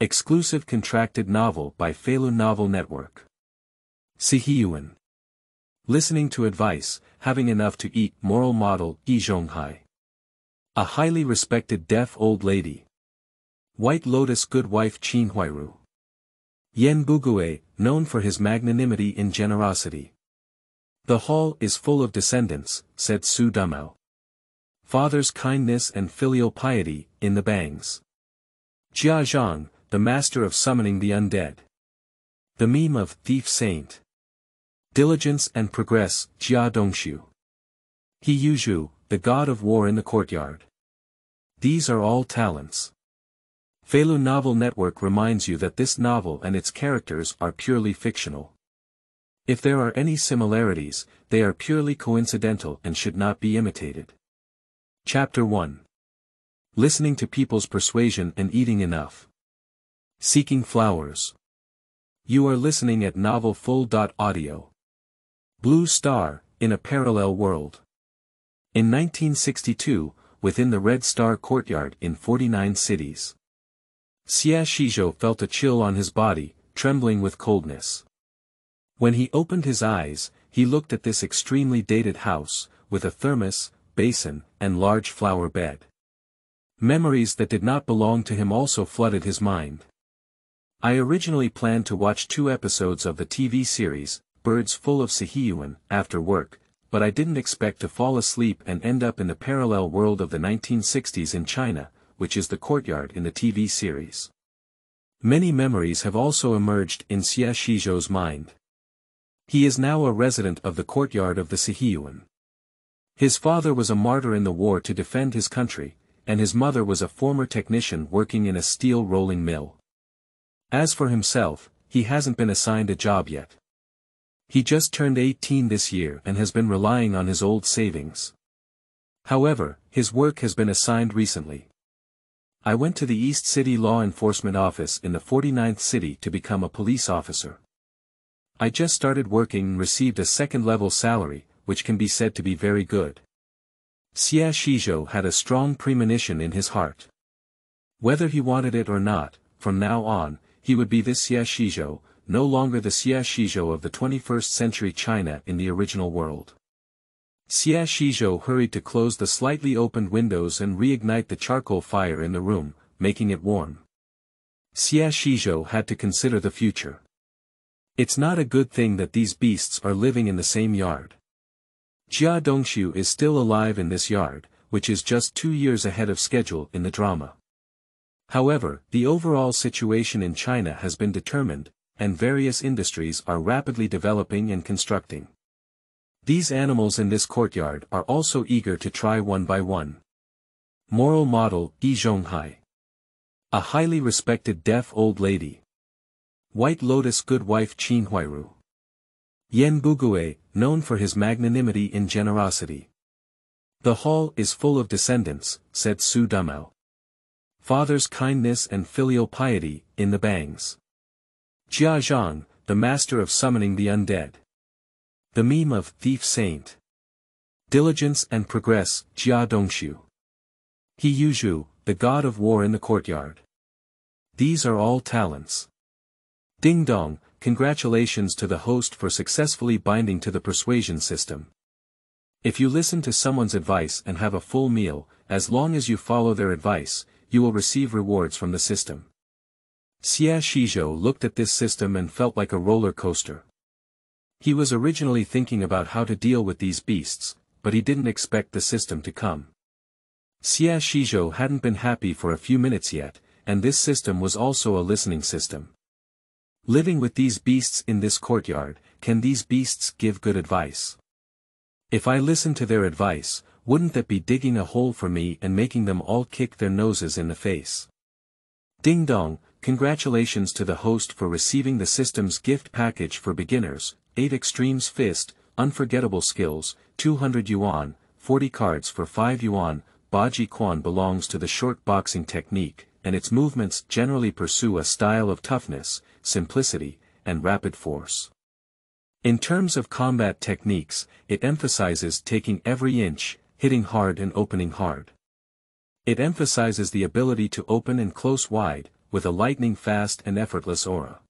Exclusive contracted novel by Feilu Novel Network. Siheyuan. Listening to advice, having enough to eat. Moral model Zhonghai.A. A highly respected deaf old lady. White Lotus good wife Huairu.Yan Bugui, known for his magnanimity and generosity. The hall is full of descendants, said Xu Damao. Father's kindness and filial piety, in the bangs.Jia Zhang, the master of summoning the undead. The meme of thief saint. Diligence and progress, Jia Dongxu.He Yuzhu, the god of war in the courtyard. These are all talents. Feilu Novel Network reminds you that this novel and its characters are purely fictional. If there are any similarities, they are purely coincidental and should not be imitated. Chapter 1. Listening to people's persuasion and eating enough. Seeking flowers. You are listening at Novel Full.audio. Blue Star, in a parallel world. In 1962, within the Red Star courtyard in 49 cities. Xizhou felt a chill on his body, trembling with coldness. When he opened his eyes, he looked at this extremely dated house, with a thermos, basin, and large flower bed. Memories that did not belong to him also flooded his mind. I originally planned to watch 2 episodes of the TV series, Birds Full of Siheyuan, after work, but I didn't expect to fall asleep and end up in the parallel world of the 1960s in China, which is the courtyard in the TV series. Many memories have also emerged in Xizhou's mind. He is now a resident of the courtyard of the Siheyuan. His father was a martyr in the war to defend his country, and his mother was a former technician working in a steel rolling mill. As for himself, he hasn't been assigned a job yet. He just turned 18 this year and has been relying on his old savings. However, his work has been assigned recently. I went to the East City Law Enforcement Office in the 49th city to become a police officer. I just started working and received a second-level salary, which can be said to be very good. Xizhou had a strong premonition in his heart. Whether he wanted it or not, from now on, he would be this Xizhou, no longer the Xizhou of the 21st century China in the original world. Xizhou hurried to close the slightly opened windows and reignite the charcoal fire in the room, making it warm. Xizhou had to consider the future. It's not a good thing that these beasts are living in the same yard. Jia Dongxu is still alive in this yard, which is just 2 years ahead of schedule in the drama. However, the overall situation in China has been determined, and various industries are rapidly developing and constructing. These animals in this courtyard are also eager to try one by one. Moral model Zhonghai.A. A highly respected deaf old lady. White Lotus good wife Huairu.Yan Bugui, known for his magnanimity and generosity. The hall is full of descendants, said Xu Damao. Father's kindness and filial piety, in the bangs.Jia Zhang, the master of summoning the undead. The meme of thief saint. Diligence and progress, Jia Dongxu.He Yuzhu, the god of war in the courtyard. These are all talents. Ding dong, congratulations to the host for successfully binding to the persuasion system. If you listen to someone's advice and have a full meal, as long as you follow their advice, you will receive rewards from the system. Xizhou looked at this system and felt like a roller coaster. He was originally thinking about how to deal with these beasts, but he didn't expect the system to come. Xizhou hadn't been happy for a few minutes yet, and this system was also a listening system. Living with these beasts in this courtyard, can these beasts give good advice? If I listen to their advice, wouldn't that be digging a hole for me and making them all kick their noses in the face? Ding dong, congratulations to the host for receiving the system's gift package for beginners, 8 Extremes Fist, Unforgettable Skills, 200 yuan, 40 cards for 5 yuan, Baji Quan belongs to the short boxing technique, and its movements generally pursue a style of toughness, simplicity, and rapid force. In terms of combat techniques, it emphasizes taking every inch, hitting hard and opening hard. It emphasizes the ability to open and close wide, with a lightning-fast and effortless aura.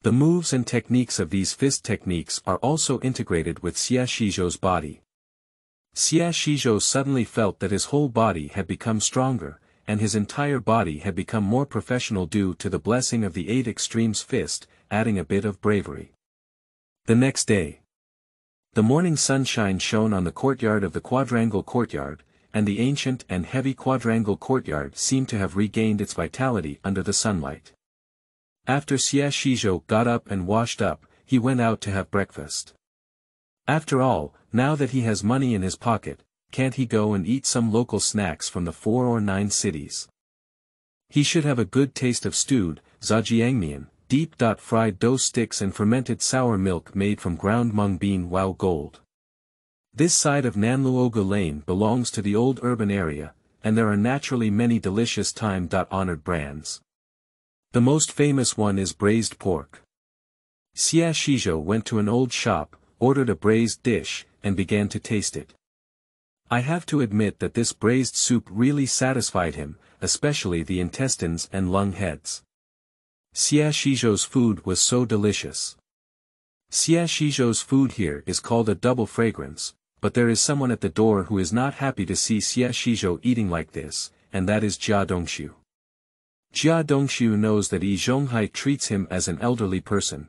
The moves and techniques of these fist techniques are also integrated with Xizhou's body. Xizhou suddenly felt that his whole body had become stronger, and his entire body had become more professional due to the blessing of the 8 extremes fist, adding a bit of bravery. The next day, the morning sunshine shone on the courtyard of the quadrangle courtyard, and the ancient and heavy quadrangle courtyard seemed to have regained its vitality under the sunlight. After Xizhou got up and washed up, he went out to have breakfast. After all, now that he has money in his pocket, can't he go and eat some local snacks from the 4 or 9 cities? He should have a good taste of stewed, zhajiangmian, deep-fried dough sticks and fermented sour milk made from ground mung bean wow gold. This side of Nanluogu Lane belongs to the old urban area, and there are naturally many delicious time-honored brands. The most famous one is braised pork. Xizhou went to an old shop, ordered a braised dish, and began to taste it. I have to admit that this braised soup really satisfied him, especially the intestines and lung heads. Xizhou's food was so delicious. Xizhou's food here is called a double fragrance, but there is someone at the door who is not happy to see Xizhou eating like this, and that is Jia Dongxu. Jia Dongxu knows that Zhonghai treats him as an elderly person.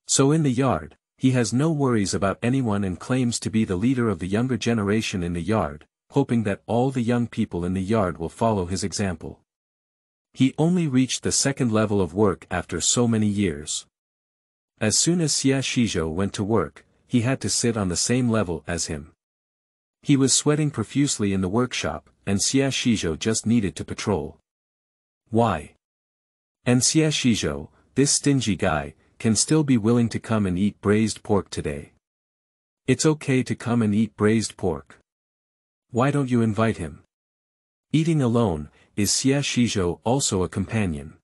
So in the yard, he has no worries about anyone and claims to be the leader of the younger generation in the yard, hoping that all the young people in the yard will follow his example. He only reached the 2nd level of work after so many years. As soon as Xizhou went to work, he had to sit on the same level as him. He was sweating profusely in the workshop, and Xizhou just needed to patrol. Why? And Xizhou, this stingy guy, can still be willing to come and eat braised pork today. It's okay to come and eat braised pork. Why don't you invite him? Eating alone, is Xizhou also a companion?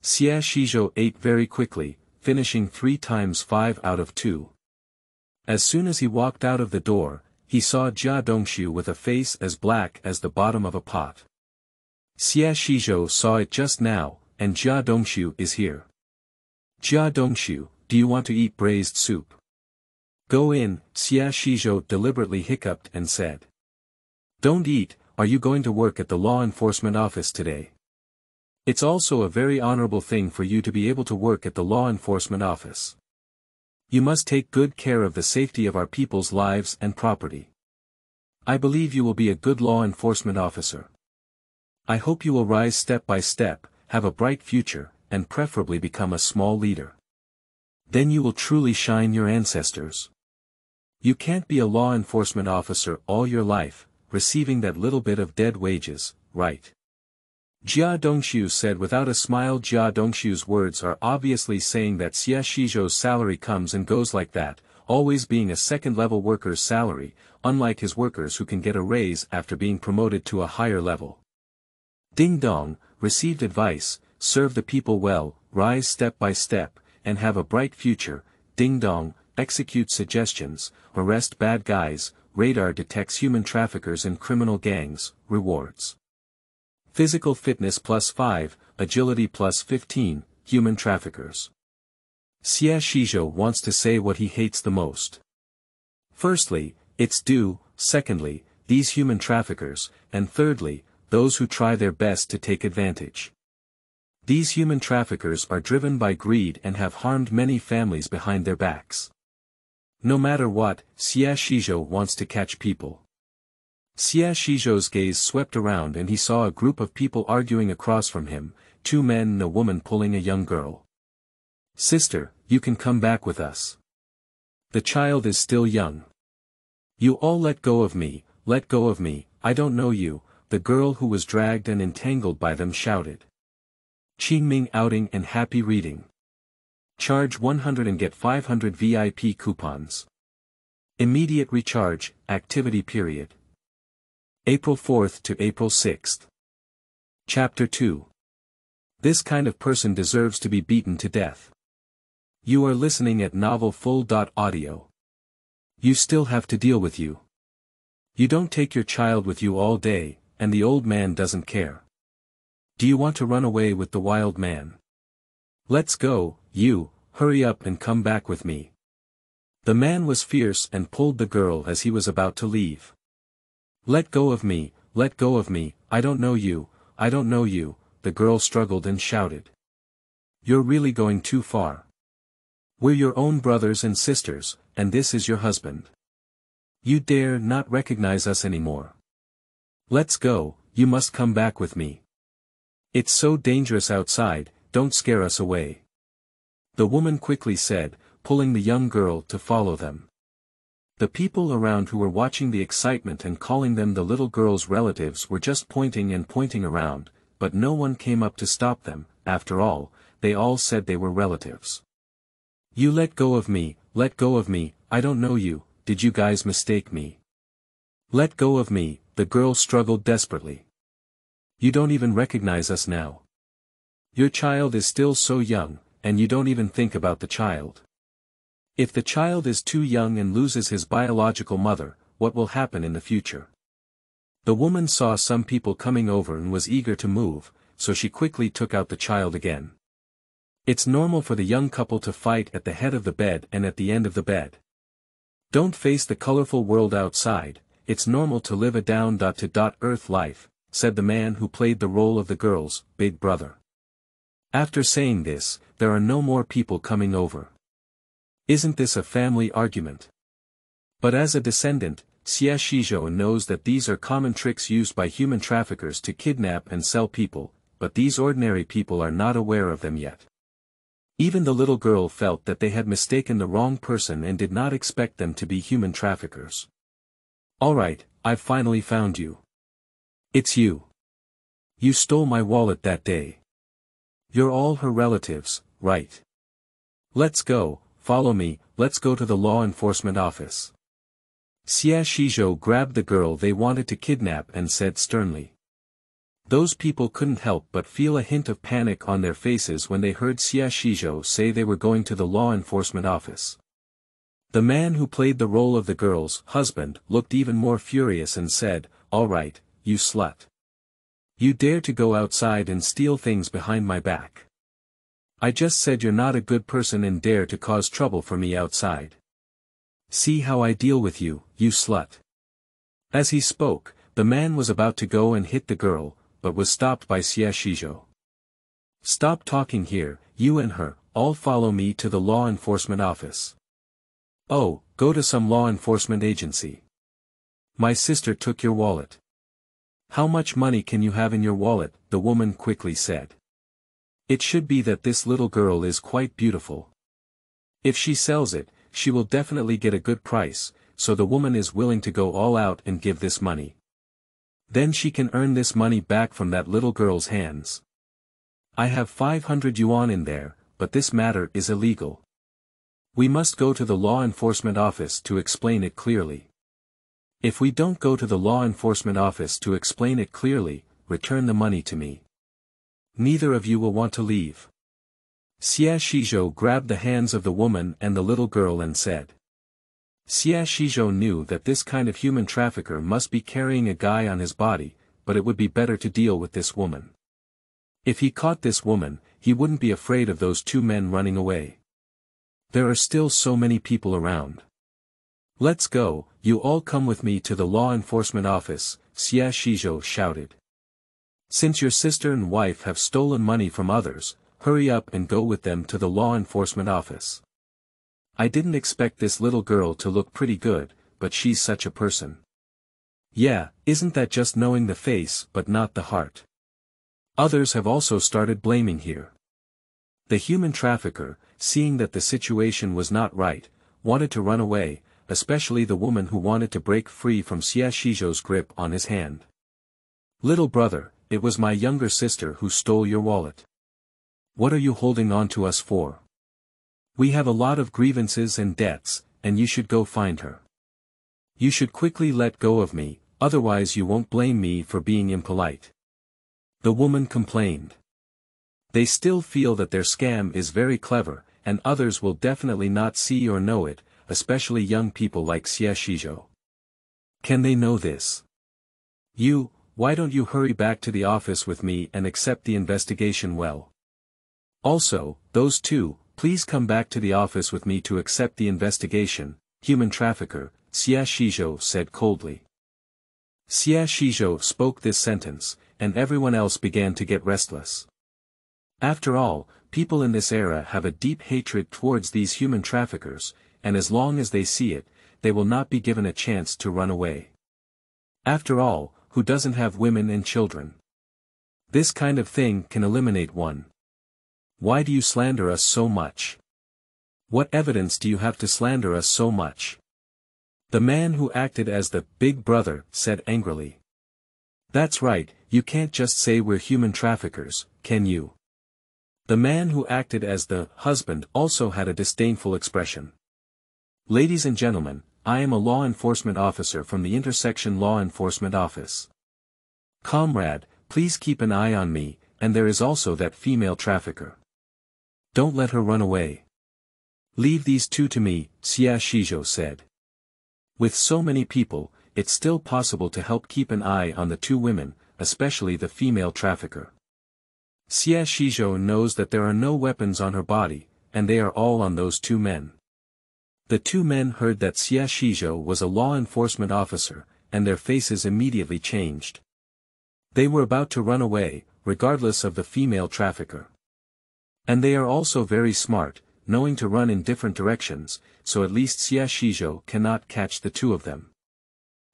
Xizhou ate very quickly, finishing 3 times 5 out of 2. As soon as he walked out of the door, he saw Jia Dongxu with a face as black as the bottom of a pot. Xizhou saw it just now, and Jia Dongxu is here. Jia Dongxu, do you want to eat braised soup? Go in, Xizhou deliberately hiccuped and said. Don't eat, are you going to work at the law enforcement office today? It's also a very honorable thing for you to be able to work at the law enforcement office. You must take good care of the safety of our people's lives and property. I believe you will be a good law enforcement officer. I hope you will rise step by step, have a bright future, and preferably become a small leader. Then you will truly shine your ancestors. You can't be a law enforcement officer all your life, receiving that little bit of dead wages, right? Jia Dongxu said without a smile. Jia Dongxu's words are obviously saying that Xizhou's salary comes and goes like that, always being a 2nd-level worker's salary, unlike his workers who can get a raise after being promoted to a higher level. Ding dong, received advice, serve the people well, rise step by step, and have a bright future. Ding dong, execute suggestions, arrest bad guys, radar detects human traffickers and criminal gangs, rewards. Physical fitness +5, agility +15, human traffickers. Xizhou wants to say what he hates the most. Firstly, it's due, secondly, these human traffickers, and thirdly, those who try their best to take advantage. These human traffickers are driven by greed and have harmed many families behind their backs. No matter what, Xizhou wants to catch people. Xizhou's gaze swept around and he saw a group of people arguing across from him, 2 men and a woman pulling a young girl. Sister, you can come back with us. The child is still young. You all let go of me, I don't know you, the girl who was dragged and entangled by them shouted. Qingming outing and happy reading. Charge 100 and get 500 VIP coupons. Immediate recharge, activity period. April 4th to April 6th. Chapter 2. This kind of person deserves to be beaten to death. You are listening at novelfull.audio. You still have to deal with you. You don't take your child with you all day, and the old man doesn't care. Do you want to run away with the wild man? Let's go, you, hurry up and come back with me. The man was fierce and pulled the girl as he was about to leave. Let go of me, I don't know you, I don't know you, the girl struggled and shouted. You're really going too far. We're your own brothers and sisters, and this is your husband. You dare not recognize us anymore. Let's go, you must come back with me. It's so dangerous outside, don't scare us away. The woman quickly said, pulling the young girl to follow them. The people around who were watching the excitement and calling them the little girl's relatives were just pointing and pointing around, but no one came up to stop them. After all, they all said they were relatives. You let go of me, I don't know you, did you guys mistake me? Let go of me, the girl struggled desperately. You don't even recognize us now. Your child is still so young, and you don't even think about the child. If the child is too young and loses his biological mother, what will happen in the future? The woman saw some people coming over and was eager to move, so she quickly took out the child again. It's normal for the young couple to fight at the head of the bed and at the end of the bed. Don't face the colorful world outside, it's normal to live a down-to-earth life, said the man who played the role of the girl's big brother. After saying this, there are no more people coming over. Isn't this a family argument? But as a descendant, Xizhou knows that these are common tricks used by human traffickers to kidnap and sell people, but these ordinary people are not aware of them yet. Even the little girl felt that they had mistaken the wrong person and did not expect them to be human traffickers. Alright, I've finally found you. It's you. You stole my wallet that day. You're all her relatives, right? Let's go, follow me, let's go to the law enforcement office. Xizhou grabbed the girl they wanted to kidnap and said sternly. Those people couldn't help but feel a hint of panic on their faces when they heard Xizhou say they were going to the law enforcement office. The man who played the role of the girl's husband looked even more furious and said, "All right, you slut. You dare to go outside and steal things behind my back. I just said you're not a good person and dare to cause trouble for me outside. See how I deal with you, you slut." As he spoke, the man was about to go and hit the girl, but was stopped by Xizhou. Stop talking here, you and her, all follow me to the law enforcement office. Oh, go to some law enforcement agency. My sister took your wallet. How much money can you have in your wallet? The woman quickly said. It should be that this little girl is quite beautiful. If she sells it, she will definitely get a good price, so the woman is willing to go all out and give this money. Then she can earn this money back from that little girl's hands. I have 500 yuan in there, but this matter is illegal. We must go to the law enforcement office to explain it clearly. If we don't go to the law enforcement office to explain it clearly, return the money to me. Neither of you will want to leave. Xizhou grabbed the hands of the woman and the little girl and said. Xizhou knew that this kind of human trafficker must be carrying a guy on his body, but it would be better to deal with this woman. If he caught this woman, he wouldn't be afraid of those two men running away. There are still so many people around. Let's go, you all come with me to the law enforcement office, Xizhou shouted. Since your sister and wife have stolen money from others, hurry up and go with them to the law enforcement office. I didn't expect this little girl to look pretty good, but she's such a person. Yeah, isn't that just knowing the face but not the heart? Others have also started blaming here. The human trafficker, seeing that the situation was not right, wanted to run away, especially the woman who wanted to break free from Xizhou's grip on his hand. Little brother, it was my younger sister who stole your wallet. What are you holding on to us for? We have a lot of grievances and debts, and you should go find her. You should quickly let go of me, otherwise you won't blame me for being impolite. The woman complained. They still feel that their scam is very clever, and others will definitely not see or know it, especially young people like Xizhou. Can they know this? You, why don't you hurry back to the office with me and accept the investigation well? Also, those two, please come back to the office with me to accept the investigation, human trafficker, Xizhou said coldly. Xizhou spoke this sentence, and everyone else began to get restless. After all, people in this era have a deep hatred towards these human traffickers, and as long as they see it, they will not be given a chance to run away. After all, who doesn't have women and children? This kind of thing can eliminate one. Why do you slander us so much? What evidence do you have to slander us so much? The man who acted as the big brother said angrily. That's right, you can't just say we're human traffickers, can you? The man who acted as the husband also had a disdainful expression. Ladies and gentlemen, I am a law enforcement officer from the Intersection Law Enforcement Office. Comrade, please keep an eye on me, and there is also that female trafficker. Don't let her run away. Leave these two to me, Xizhou said. With so many people, it's still possible to help keep an eye on the two women, especially the female trafficker. Xizhou knows that there are no weapons on her body, and they are all on those two men. The two men heard that Xizhou was a law enforcement officer, and their faces immediately changed. They were about to run away, regardless of the female trafficker. And they are also very smart, knowing to run in different directions, so at least Xizhou cannot catch the two of them.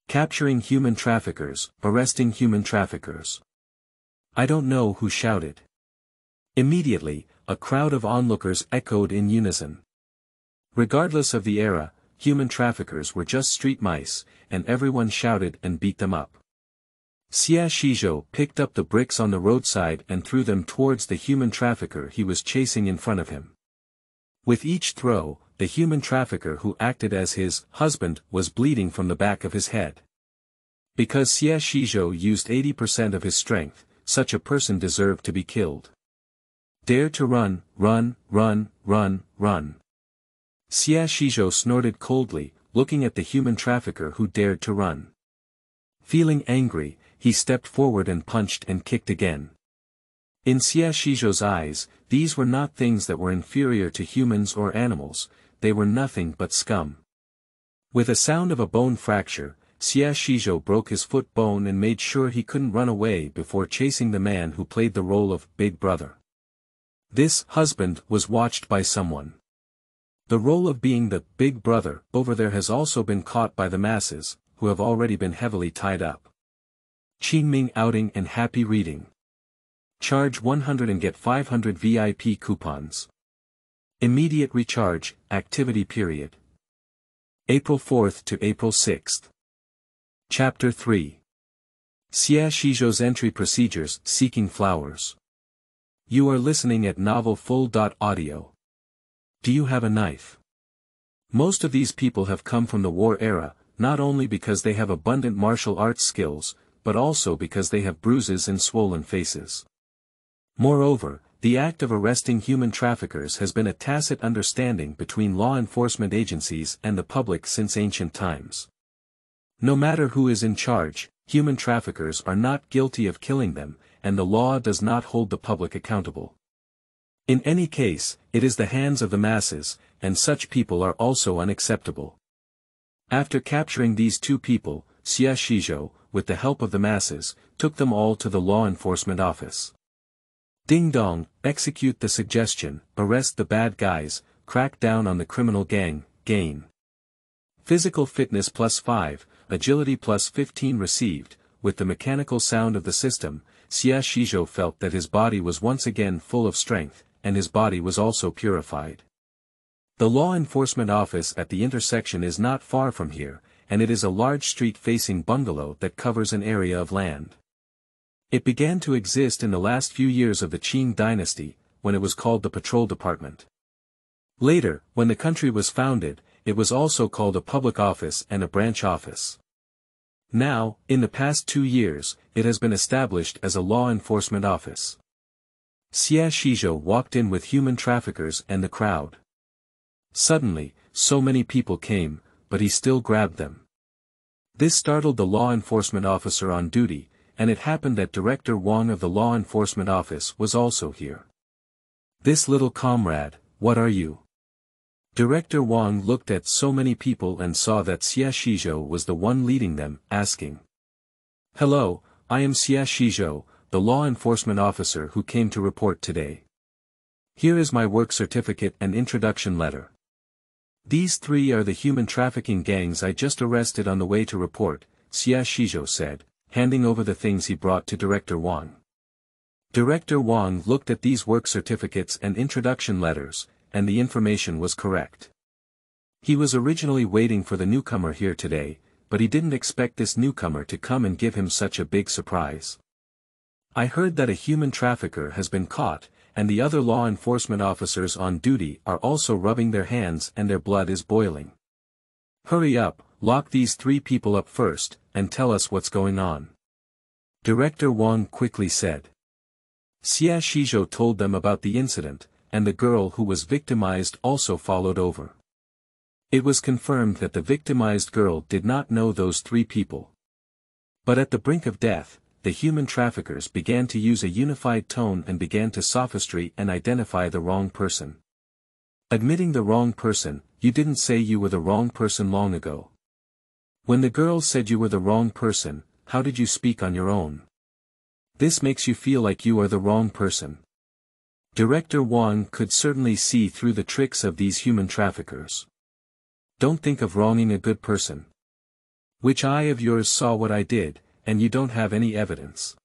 Capturing human traffickers, arresting human traffickers. I don't know who shouted. Immediately, a crowd of onlookers echoed in unison. Regardless of the era, human traffickers were just street mice, and everyone shouted and beat them up. Xizhou picked up the bricks on the roadside and threw them towards the human trafficker he was chasing in front of him. With each throw, the human trafficker who acted as his husband was bleeding from the back of his head. Because Xizhou used 80% of his strength, such a person deserved to be killed. Dare to run, run, run, run, run. Xizhou snorted coldly, looking at the human trafficker who dared to run. Feeling angry, he stepped forward and punched and kicked again. In Xizhou's eyes, these were not things that were inferior to humans or animals, they were nothing but scum. With a sound of a bone fracture, Xizhou broke his foot bone and made sure he couldn't run away before chasing the man who played the role of Big Brother. This husband was watched by someone. The role of being the Big Brother over there has also been caught by the masses, who have already been heavily tied up. Qingming outing and happy reading. Charge 100 and get 500 VIP coupons. Immediate recharge, activity period. April 4th to April 6th. Chapter 3. Xizhou's entry procedures, seeking flowers. You are listening at Novel Full.audio. Do you have a knife? Most of these people have come from the war era, not only because they have abundant martial arts skills, but also because they have bruises and swollen faces. Moreover, the act of arresting human traffickers has been a tacit understanding between law enforcement agencies and the public since ancient times. No matter who is in charge, human traffickers are not guilty of killing them, and the law does not hold the public accountable. In any case, it is the hands of the masses, and such people are also unacceptable. After capturing these two people, Xizhou, with the help of the masses, took them all to the law enforcement office. Ding dong, execute the suggestion, arrest the bad guys, crack down on the criminal gang, gain. Physical fitness +5, agility +15 received. With the mechanical sound of the system, Xizhou felt that his body was once again full of strength, and his body was also purified. The law enforcement office at the intersection is not far from here, and it is a large street-facing bungalow that covers an area of land. It began to exist in the last few years of the Qing dynasty, when it was called the Patrol Department. Later, when the country was founded, it was also called a public office and a branch office. Now, in the past 2 years, it has been established as a law enforcement office. Xizhou walked in with human traffickers and the crowd. Suddenly, so many people came, but he still grabbed them. This startled the law enforcement officer on duty, and it happened that Director Wang of the Law Enforcement Office was also here. "This little comrade, what are you?" Director Wang looked at so many people and saw that Xizhou was the one leading them, asking. "Hello, I am Xizhou, the law enforcement officer who came to report today. Here is my work certificate and introduction letter. These three are the human trafficking gangs I just arrested on the way to report," Xizhou said, handing over the things he brought to Director Wang. Director Wang looked at these work certificates and introduction letters, and the information was correct. He was originally waiting for the newcomer here today, but he didn't expect this newcomer to come and give him such a big surprise. "I heard that a human trafficker has been caught, and the other law enforcement officers on duty are also rubbing their hands and their blood is boiling. Hurry up, lock these three people up first, and tell us what's going on," Director Wang quickly said. Xizhou told them about the incident, and the girl who was victimized also followed over. It was confirmed that the victimized girl did not know those three people. But at the brink of death, the human traffickers began to use a unified tone and began to sophistry and identify the wrong person. "Admitting the wrong person, you didn't say you were the wrong person long ago. When the girl said you were the wrong person, how did you speak on your own? This makes you feel like you are the wrong person." Director Wang could certainly see through the tricks of these human traffickers. "Don't think of wronging a good person. Which eye of yours saw what I did, and you don't have any evidence?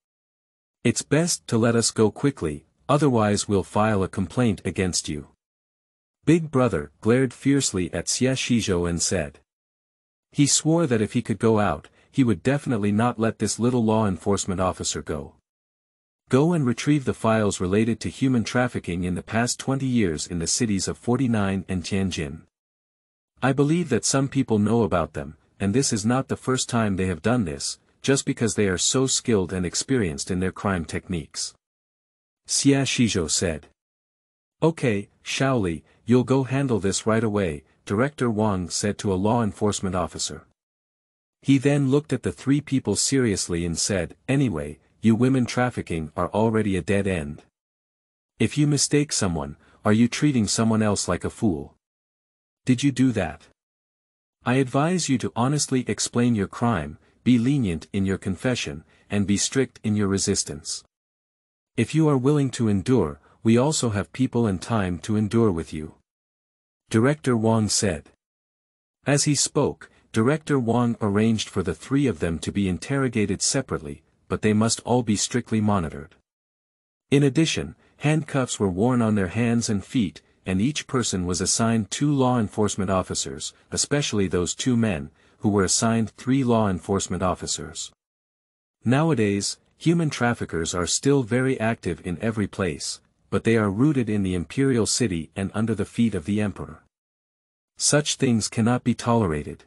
It's best to let us go quickly, otherwise we'll file a complaint against you." Big Brother glared fiercely at Xizhou and said. He swore that if he could go out, he would definitely not let this little law enforcement officer go. "Go and retrieve the files related to human trafficking in the past 20 years in the cities of 49 and Tianjin. I believe that some people know about them, and this is not the first time they have done this, just because they are so skilled and experienced in their crime techniques," Xizhou said. "Okay, Shaoli, you'll go handle this right away," Director Wang said to a law enforcement officer. He then looked at the three people seriously and said, "Anyway, you women trafficking are already a dead end. If you mistake someone, are you treating someone else like a fool? Did you do that? I advise you to honestly explain your crime, be lenient in your confession, and be strict in your resistance. If you are willing to endure, we also have people and time to endure with you," Director Wang said. As he spoke, Director Wang arranged for the three of them to be interrogated separately, but they must all be strictly monitored. In addition, handcuffs were worn on their hands and feet, and each person was assigned 2 law enforcement officers, especially those 2 men, who were assigned 3 law enforcement officers. Nowadays, human traffickers are still very active in every place, but they are rooted in the imperial city and under the feet of the emperor. Such things cannot be tolerated.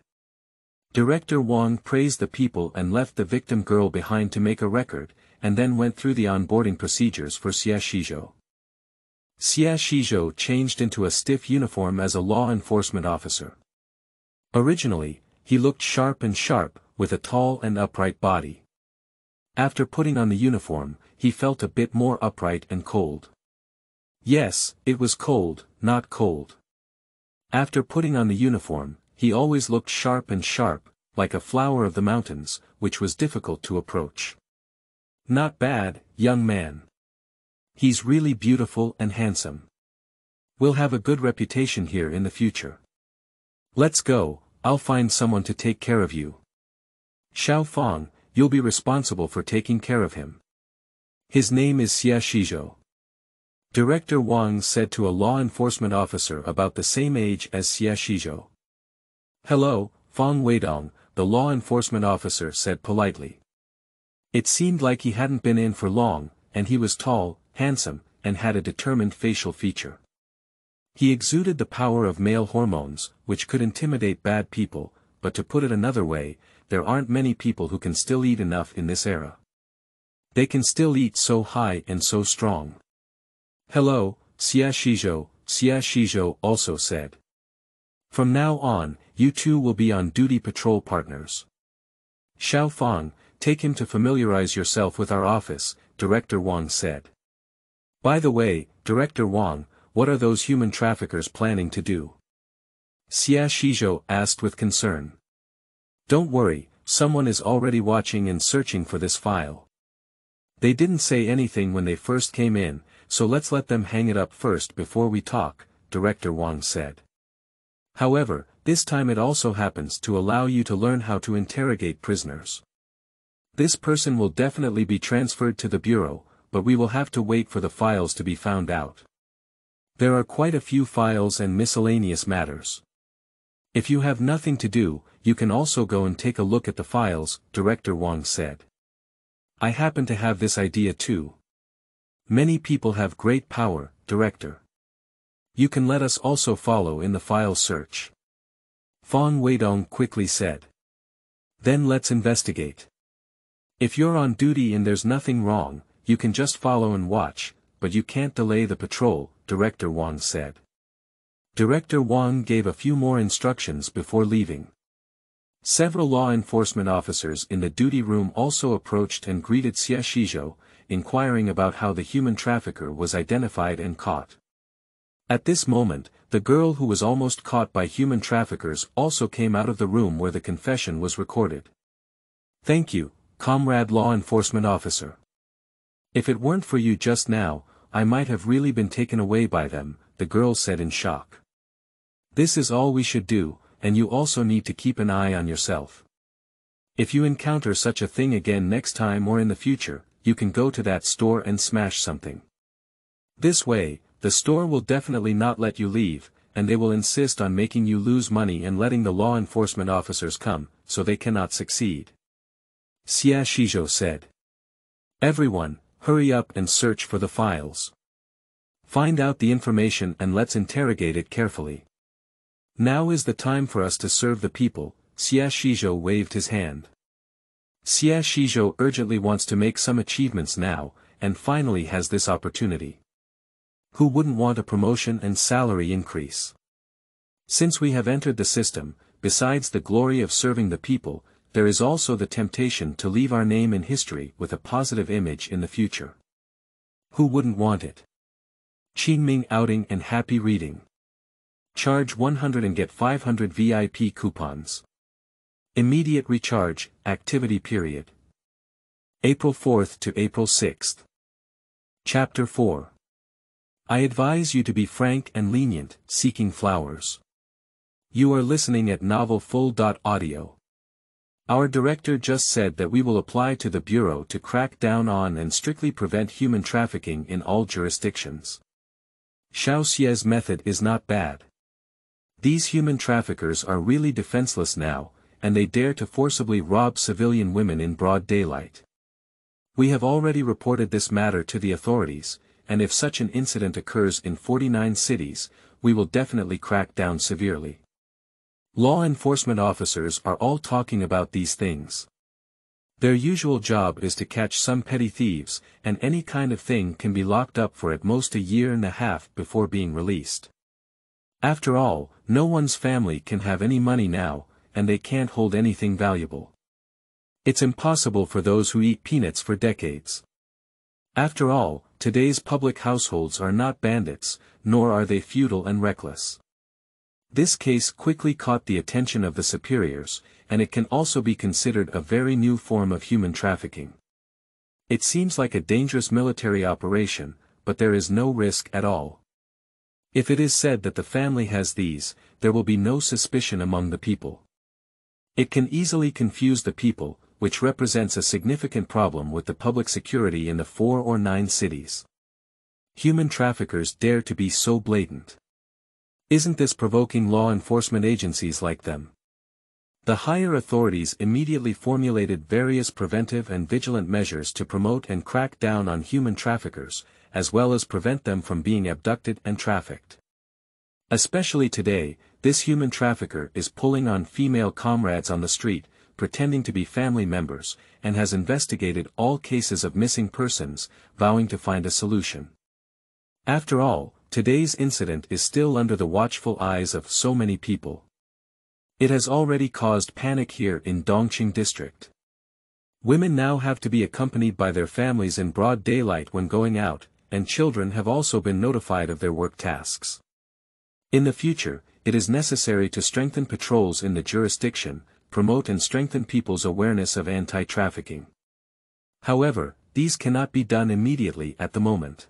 Director Wang praised the people and left the victim girl behind to make a record, and then went through the onboarding procedures for Xizhou. Xizhou changed into a stiff uniform as a law enforcement officer. Originally, he looked sharp, with a tall and upright body. After putting on the uniform, he felt a bit more upright and cold. Yes, it was cold, not cold. After putting on the uniform, he always looked sharp, like a flower of the mountains, which was difficult to approach. "Not bad, young man. He's really beautiful and handsome. We'll have a good reputation here in the future. Let's go, I'll find someone to take care of you. Xiao Fang, you'll be responsible for taking care of him. His name is Xizhou," Director Wang said to a law enforcement officer about the same age as Xizhou. "Hello, Fang Weidong," the law enforcement officer said politely. It seemed like he hadn't been in for long, and he was tall, handsome, and had a determined facial feature. He exuded the power of male hormones, which could intimidate bad people, but to put it another way, there aren't many people who can still eat enough in this era. They can still eat so high and so strong. "Hello, Xizhou also said. "From now on, you two will be on duty patrol partners. Xiao Fang, Take him to familiarize yourself with our office, Director Wang said. By the way, Director Wang, what are those human traffickers planning to do? Xizhou asked with concern. Don't worry, someone is already watching and searching for this file. They didn't say anything when they first came in, so let's let them hang it up first before we talk, Director Wang said. However, this time it also happens to allow you to learn how to interrogate prisoners. This person will definitely be transferred to the bureau, but we will have to wait for the files to be found out. There are quite a few files and miscellaneous matters. If you have nothing to do, you can also go and take a look at the files, Director Wang said. I happen to have this idea too. Many people have great power, Director. You can let us also follow in the file search. Fang Weidong quickly said. Then let's investigate. If you're on duty and there's nothing wrong, you can just follow and watch, but you can't delay the patrol, Director Wang said. Director Wang gave a few more instructions before leaving. Several law enforcement officers in the duty room also approached and greeted Xizhou, inquiring about how the human trafficker was identified and caught. At this moment, the girl who was almost caught by human traffickers also came out of the room where the confession was recorded. Thank you, comrade law enforcement officer. If it weren't for you just now, I might have really been taken away by them, the girl said in shock. This is all we should do, and you also need to keep an eye on yourself. If you encounter such a thing again next time or in the future, you can go to that store and smash something. This way, the store will definitely not let you leave, and they will insist on making you lose money and letting the law enforcement officers come, so they cannot succeed. Xizhou said. Everyone, hurry up and search for the files. Find out the information and let's interrogate it carefully. Now is the time for us to serve the people, Xizhou waved his hand. Xizhou urgently wants to make some achievements now, and finally has this opportunity. Who wouldn't want a promotion and salary increase? Since we have entered the system, besides the glory of serving the people, there is also the temptation to leave our name in history with a positive image in the future. Who wouldn't want it? Qingming outing and happy reading. Charge 100 and get 500 VIP coupons. Immediate recharge, activity period. April 4th to April 6th. Chapter 4. I advise you to be frank and lenient, seeking flowers. You are listening at Novel Full.audio. Our director just said that we will apply to the Bureau to crack down on and strictly prevent human trafficking in all jurisdictions. Xiao Xie's method is not bad. These human traffickers are really defenseless now, and they dare to forcibly rob civilian women in broad daylight. We have already reported this matter to the authorities, and if such an incident occurs in 49 cities, we will definitely crack down severely. Law enforcement officers are all talking about these things. Their usual job is to catch some petty thieves, and any kind of thing can be locked up for at most a year and a half before being released. After all, no one's family can have any money now, and they can't hold anything valuable. It's impossible for those who eat peanuts for decades. After all, today's public households are not bandits, nor are they feudal and reckless. This case quickly caught the attention of the superiors, and it can also be considered a very new form of human trafficking. It seems like a dangerous military operation, but there is no risk at all. If it is said that the family has these, there will be no suspicion among the people. It can easily confuse the people, which represents a significant problem with the public security in the 4 or 9 cities. Human traffickers dare to be so blatant. Isn't this provoking law enforcement agencies like them? The higher authorities immediately formulated various preventive and vigilant measures to promote and crack down on human traffickers, as well as prevent them from being abducted and trafficked. Especially today, this human trafficker is pulling on female comrades on the street, pretending to be family members, and has investigated all cases of missing persons, vowing to find a solution. After all, today's incident is still under the watchful eyes of so many people. It has already caused panic here in Dongqing district. Women now have to be accompanied by their families in broad daylight when going out, and children have also been notified of their work tasks. In the future, it is necessary to strengthen patrols in the jurisdiction, promote and strengthen people's awareness of anti-trafficking. However, these cannot be done immediately at the moment.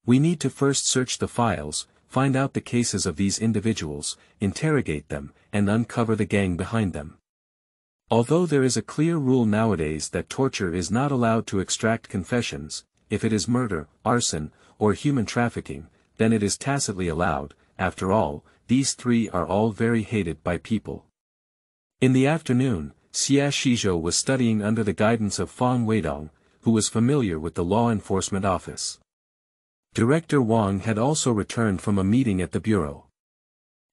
We need to first search the files, find out the cases of these individuals, interrogate them, and uncover the gang behind them. Although there is a clear rule nowadays that torture is not allowed to extract confessions, if it is murder, arson, or human trafficking, then it is tacitly allowed. After all, these three are all very hated by people. In the afternoon, Xizhou was studying under the guidance of Fang Weidong, who was familiar with the law enforcement office. Director Wang had also returned from a meeting at the bureau.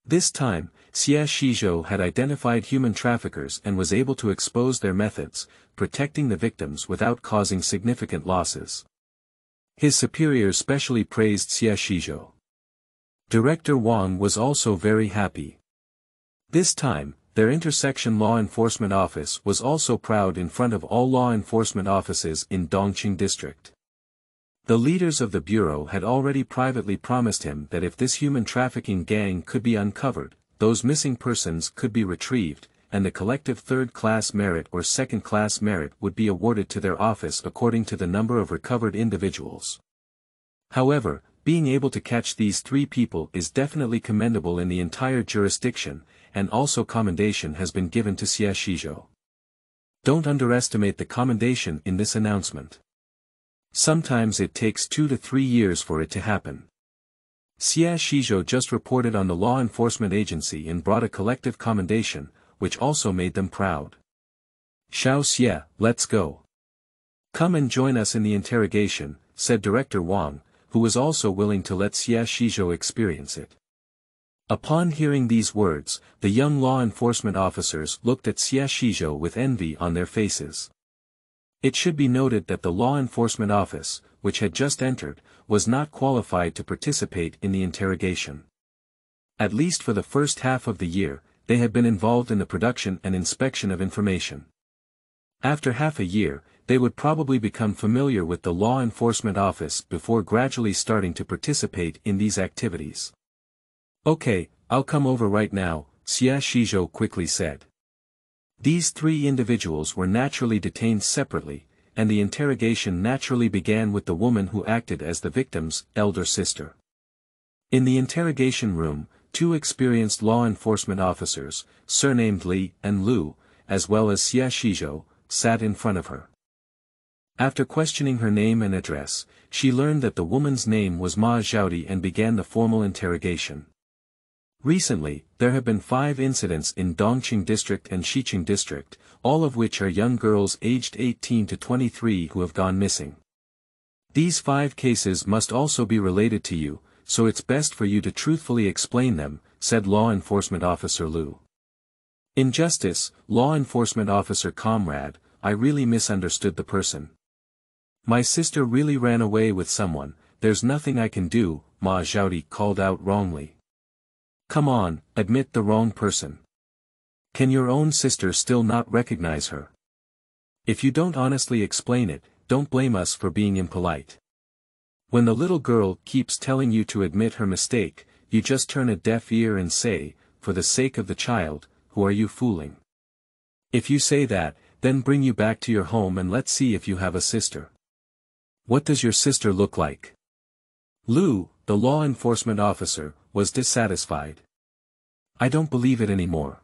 This time, Xizhou had identified human traffickers and was able to expose their methods, protecting the victims without causing significant losses. His superiors specially praised Xizhou. Director Wang was also very happy. This time, their intersection law enforcement office was also proud in front of all law enforcement offices in Dongqing district. The leaders of the bureau had already privately promised him that if this human trafficking gang could be uncovered, those missing persons could be retrieved, and the collective third-class merit or second-class merit would be awarded to their office according to the number of recovered individuals. However, being able to catch these three people is definitely commendable in the entire jurisdiction, and also commendation has been given to Xizhou. Don't underestimate the commendation in this announcement. Sometimes it takes 2 to 3 years for it to happen. Xizhou just reported on the law enforcement agency and brought a collective commendation, which also made them proud. Xiao Xie, let's go. Come and join us in the interrogation, said Director Wang, who was also willing to let Xizhou experience it. Upon hearing these words, the young law enforcement officers looked at Xizhou with envy on their faces. It should be noted that the law enforcement office, which had just entered, was not qualified to participate in the interrogation. At least for the first half of the year, they had been involved in the production and inspection of information. After half a year, they would probably become familiar with the law enforcement office before gradually starting to participate in these activities. Okay, I'll come over right now, Xizhou quickly said. These three individuals were naturally detained separately, and the interrogation naturally began with the woman who acted as the victim's elder sister. In the interrogation room, 2 experienced law enforcement officers, surnamed Li and Lu, as well as Xizhou, sat in front of her. After questioning her name and address, she learned that the woman's name was Ma Zhaodi and began the formal interrogation. Recently, there have been 5 incidents in Dongqing district and Xiqing district, all of which are young girls aged 18 to 23 who have gone missing. These 5 cases must also be related to you, so it's best for you to truthfully explain them, said Law Enforcement Officer Lu. In justice, Law Enforcement Officer Comrade, I really misunderstood the person. My sister really ran away with someone, there's nothing I can do, Ma Zhaodi called out wrongly. Come on, admit the wrong person. Can your own sister still not recognize her? If you don't honestly explain it, don't blame us for being impolite. When the little girl keeps telling you to admit her mistake, you just turn a deaf ear and say, for the sake of the child, who are you fooling? If you say that, then bring you back to your home and let's see if you have a sister. What does your sister look like? Lu, the law enforcement officer, was dissatisfied. I don't believe it anymore.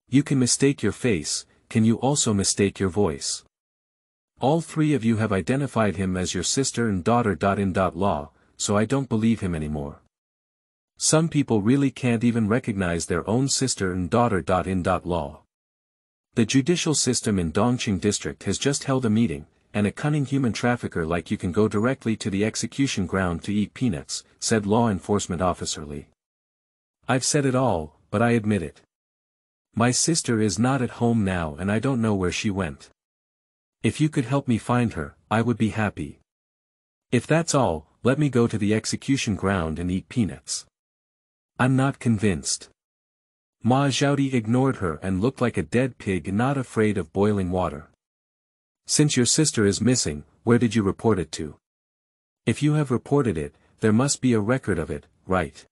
You can mistake your face, can you also mistake your voice? All 3 of you have identified him as your sister and daughter. In law, so I don't believe him anymore. Some people really can't even recognize their own sister and daughter. In law. The judicial system in Dongqing district has just held a meeting, and a cunning human trafficker like you can go directly to the execution ground to eat peanuts, said Law Enforcement Officer Li. I've said it all, but I admit it. My sister is not at home now and I don't know where she went. If you could help me find her, I would be happy. If that's all, let me go to the execution ground and eat peanuts. I'm not convinced. Ma Zhaodi ignored her and looked like a dead pig not afraid of boiling water. Since your sister is missing, where did you report it to? If you have reported it, there must be a record of it, right?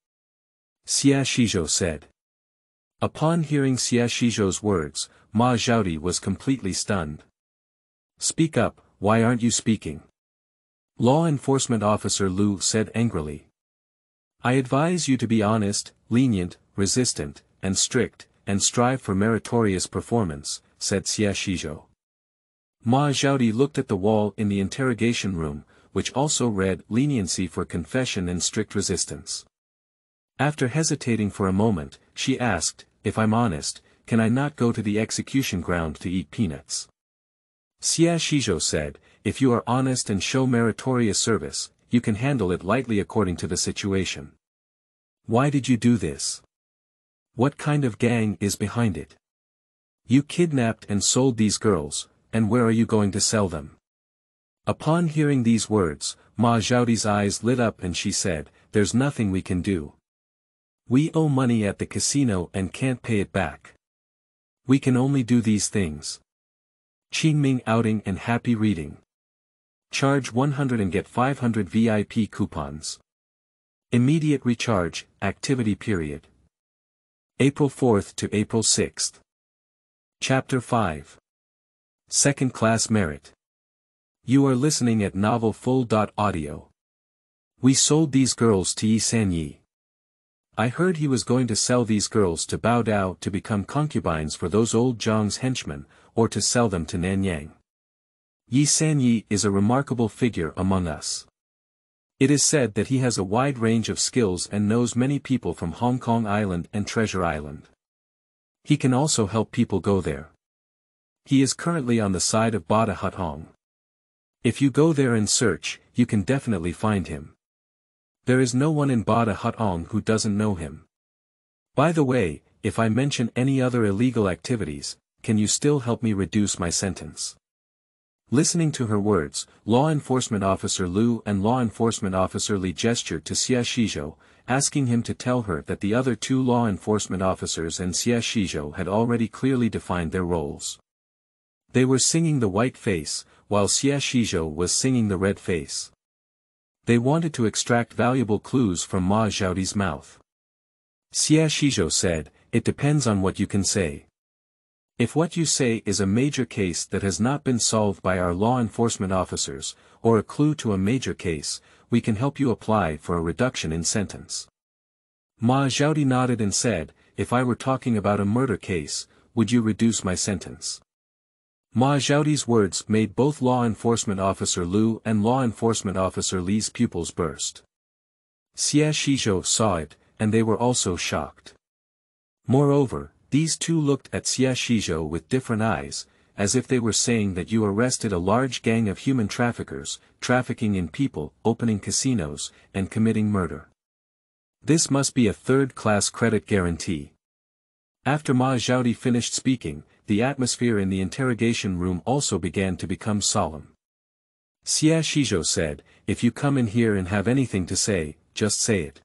Xizhou said. Upon hearing Xizhou's words, Ma Zhaodi was completely stunned. Speak up, why aren't you speaking? Law Enforcement Officer Lu said angrily. I advise you to be honest, lenient, resistant, and strict, and strive for meritorious performance, said Xizhou. Ma Zhaodi looked at the wall in the interrogation room, which also read leniency for confession and strict resistance. After hesitating for a moment, she asked, if I'm honest, can I not go to the execution ground to eat peanuts? Xizhou said, if you are honest and show meritorious service, you can handle it lightly according to the situation. Why did you do this? What kind of gang is behind it? You kidnapped and sold these girls, and where are you going to sell them? Upon hearing these words, Ma Zhaodi's eyes lit up and she said, there's nothing we can do. We owe money at the casino and can't pay it back. We can only do these things. Qingming outing and happy reading. Charge 100 and get 500 VIP coupons. Immediate recharge, activity period. April 4th to April 6th. Chapter 5. Second Class Merit. You are listening at Novel Full.audio. We sold these girls to Yi Sanyi. I heard he was going to sell these girls to Bao Dao to become concubines for those old Zhang's henchmen, or to sell them to Nanyang. Yi Sanyi is a remarkable figure among us. It is said that he has a wide range of skills and knows many people from Hong Kong Island and Treasure Island. He can also help people go there. He is currently on the side of Bada Hutong. If you go there and search, you can definitely find him. There is no one in Bada Hutong who doesn't know him. By the way, if I mention any other illegal activities, can you still help me reduce my sentence? Listening to her words, Law Enforcement Officer Lu and Law Enforcement Officer Li gestured to Xizhou, asking him to tell her that the other two law enforcement officers and Xizhou had already clearly defined their roles. They were singing the white face, while Xizhou was singing the red face. They wanted to extract valuable clues from Ma Zhaodi's mouth. Xizhou said, it depends on what you can say. If what you say is a major case that has not been solved by our law enforcement officers, or a clue to a major case, we can help you apply for a reduction in sentence. Ma Zhaodi nodded and said, if I were talking about a murder case, would you reduce my sentence? Ma Zhaodi's words made both Law Enforcement Officer Lu and Law Enforcement Officer Li's pupils burst. Xizhou saw it, and they were also shocked. Moreover, these two looked at Xizhou with different eyes, as if they were saying that you arrested a large gang of human traffickers, trafficking in people, opening casinos, and committing murder. This must be a third-class credit guarantee. After Ma Zhaodi finished speaking, the atmosphere in the interrogation room also began to become solemn. Xizhou said, if you come in here and have anything to say, just say it.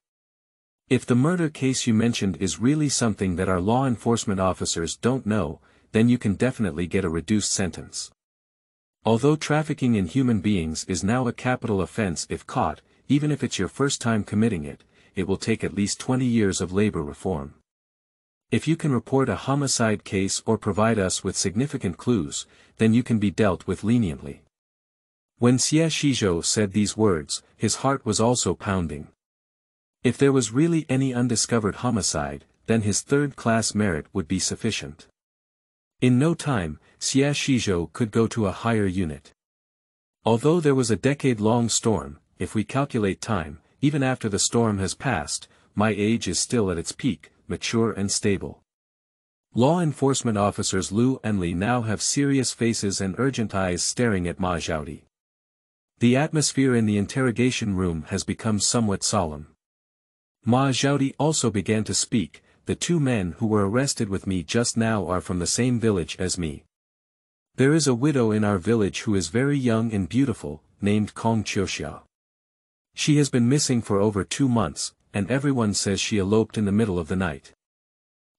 If the murder case you mentioned is really something that our law enforcement officers don't know, then you can definitely get a reduced sentence. Although trafficking in human beings is now a capital offense if caught, even if it's your first time committing it, it will take at least 20 years of labor reform. If you can report a homicide case or provide us with significant clues, then you can be dealt with leniently. When Xizhou said these words, his heart was also pounding. If there was really any undiscovered homicide, then his third-class merit would be sufficient. In no time, Xizhou could go to a higher unit. Although there was a decade-long storm, if we calculate time, even after the storm has passed, my age is still at its peak, mature and stable. Law enforcement officers Lu and Li now have serious faces and urgent eyes staring at Ma Zhaodi. The atmosphere in the interrogation room has become somewhat solemn. Ma Zhaodi also began to speak, the two men who were arrested with me just now are from the same village as me. There is a widow in our village who is very young and beautiful, named Kong Qiuxia. She has been missing for over 2 months, and everyone says she eloped in the middle of the night.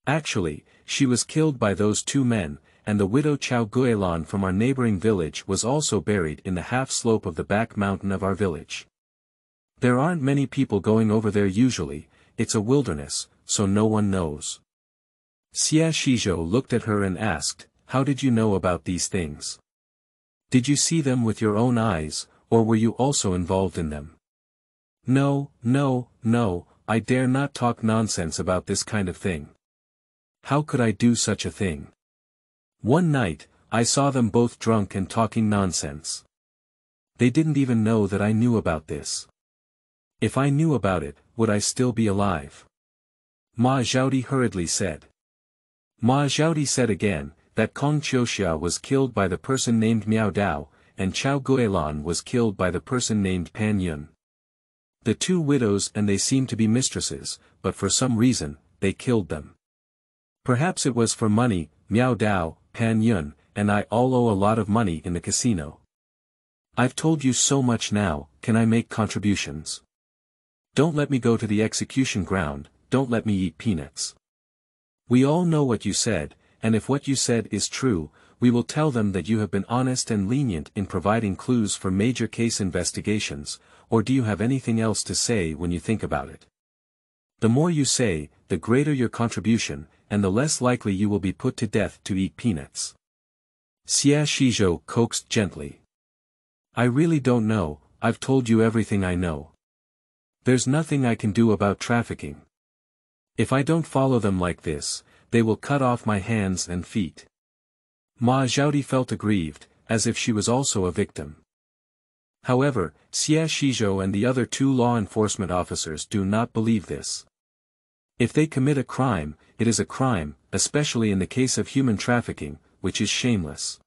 Actually, she was killed by those two men, and the widow Zhao from our neighboring village was also buried in the half-slope of the back mountain of our village. There aren't many people going over there usually, it's a wilderness, so no one knows. Xizhou looked at her and asked, "How did you know about these things? Did you see them with your own eyes, or were you also involved in them?" No, I dare not talk nonsense about this kind of thing. How could I do such a thing? One night, I saw them both drunk and talking nonsense. They didn't even know that I knew about this. If I knew about it, would I still be alive? Ma Zhaodi hurriedly said. Ma Zhaodi said again, that Kong Qiuxia was killed by the person named Miao Dao, and Chao Guilan was killed by the person named Pan Yun. The two widows and they seemed to be mistresses, but for some reason, they killed them. Perhaps it was for money. Miao Dao, Pan Yun, and I all owe a lot of money in the casino. I've told you so much now, can I make contributions? Don't let me go to the execution ground, don't let me eat peanuts. We all know what you said, and if what you said is true, we will tell them that you have been honest and lenient in providing clues for major case investigations, or do you have anything else to say when you think about it? The more you say, the greater your contribution, and the less likely you will be put to death to eat peanuts. Xizhou coaxed gently. I really don't know, I've told you everything I know. There's nothing I can do about trafficking. If I don't follow them like this, they will cut off my hands and feet. Ma Zhaodi felt aggrieved, as if she was also a victim. However, Xizhou and the other two law enforcement officers do not believe this. If they commit a crime, it is a crime, especially in the case of human trafficking, which is shameless.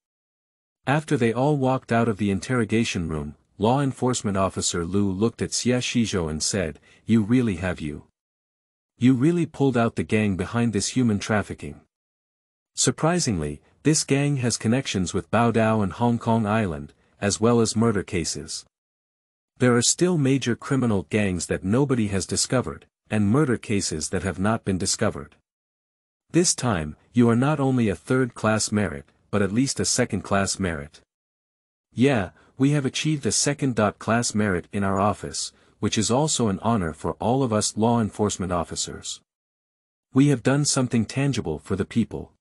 After they all walked out of the interrogation room, law enforcement officer Lu looked at Xizhou and said, "You really have you. You really pulled out the gang behind this human trafficking." Surprisingly, this gang has connections with Baodao and Hong Kong Island, as well as murder cases. There are still major criminal gangs that nobody has discovered, and murder cases that have not been discovered. This time, you are not only a third-class merit, but at least a second-class merit. Yeah, we have achieved a second-class merit in our office, which is also an honor for all of us law enforcement officers. We have done something tangible for the people.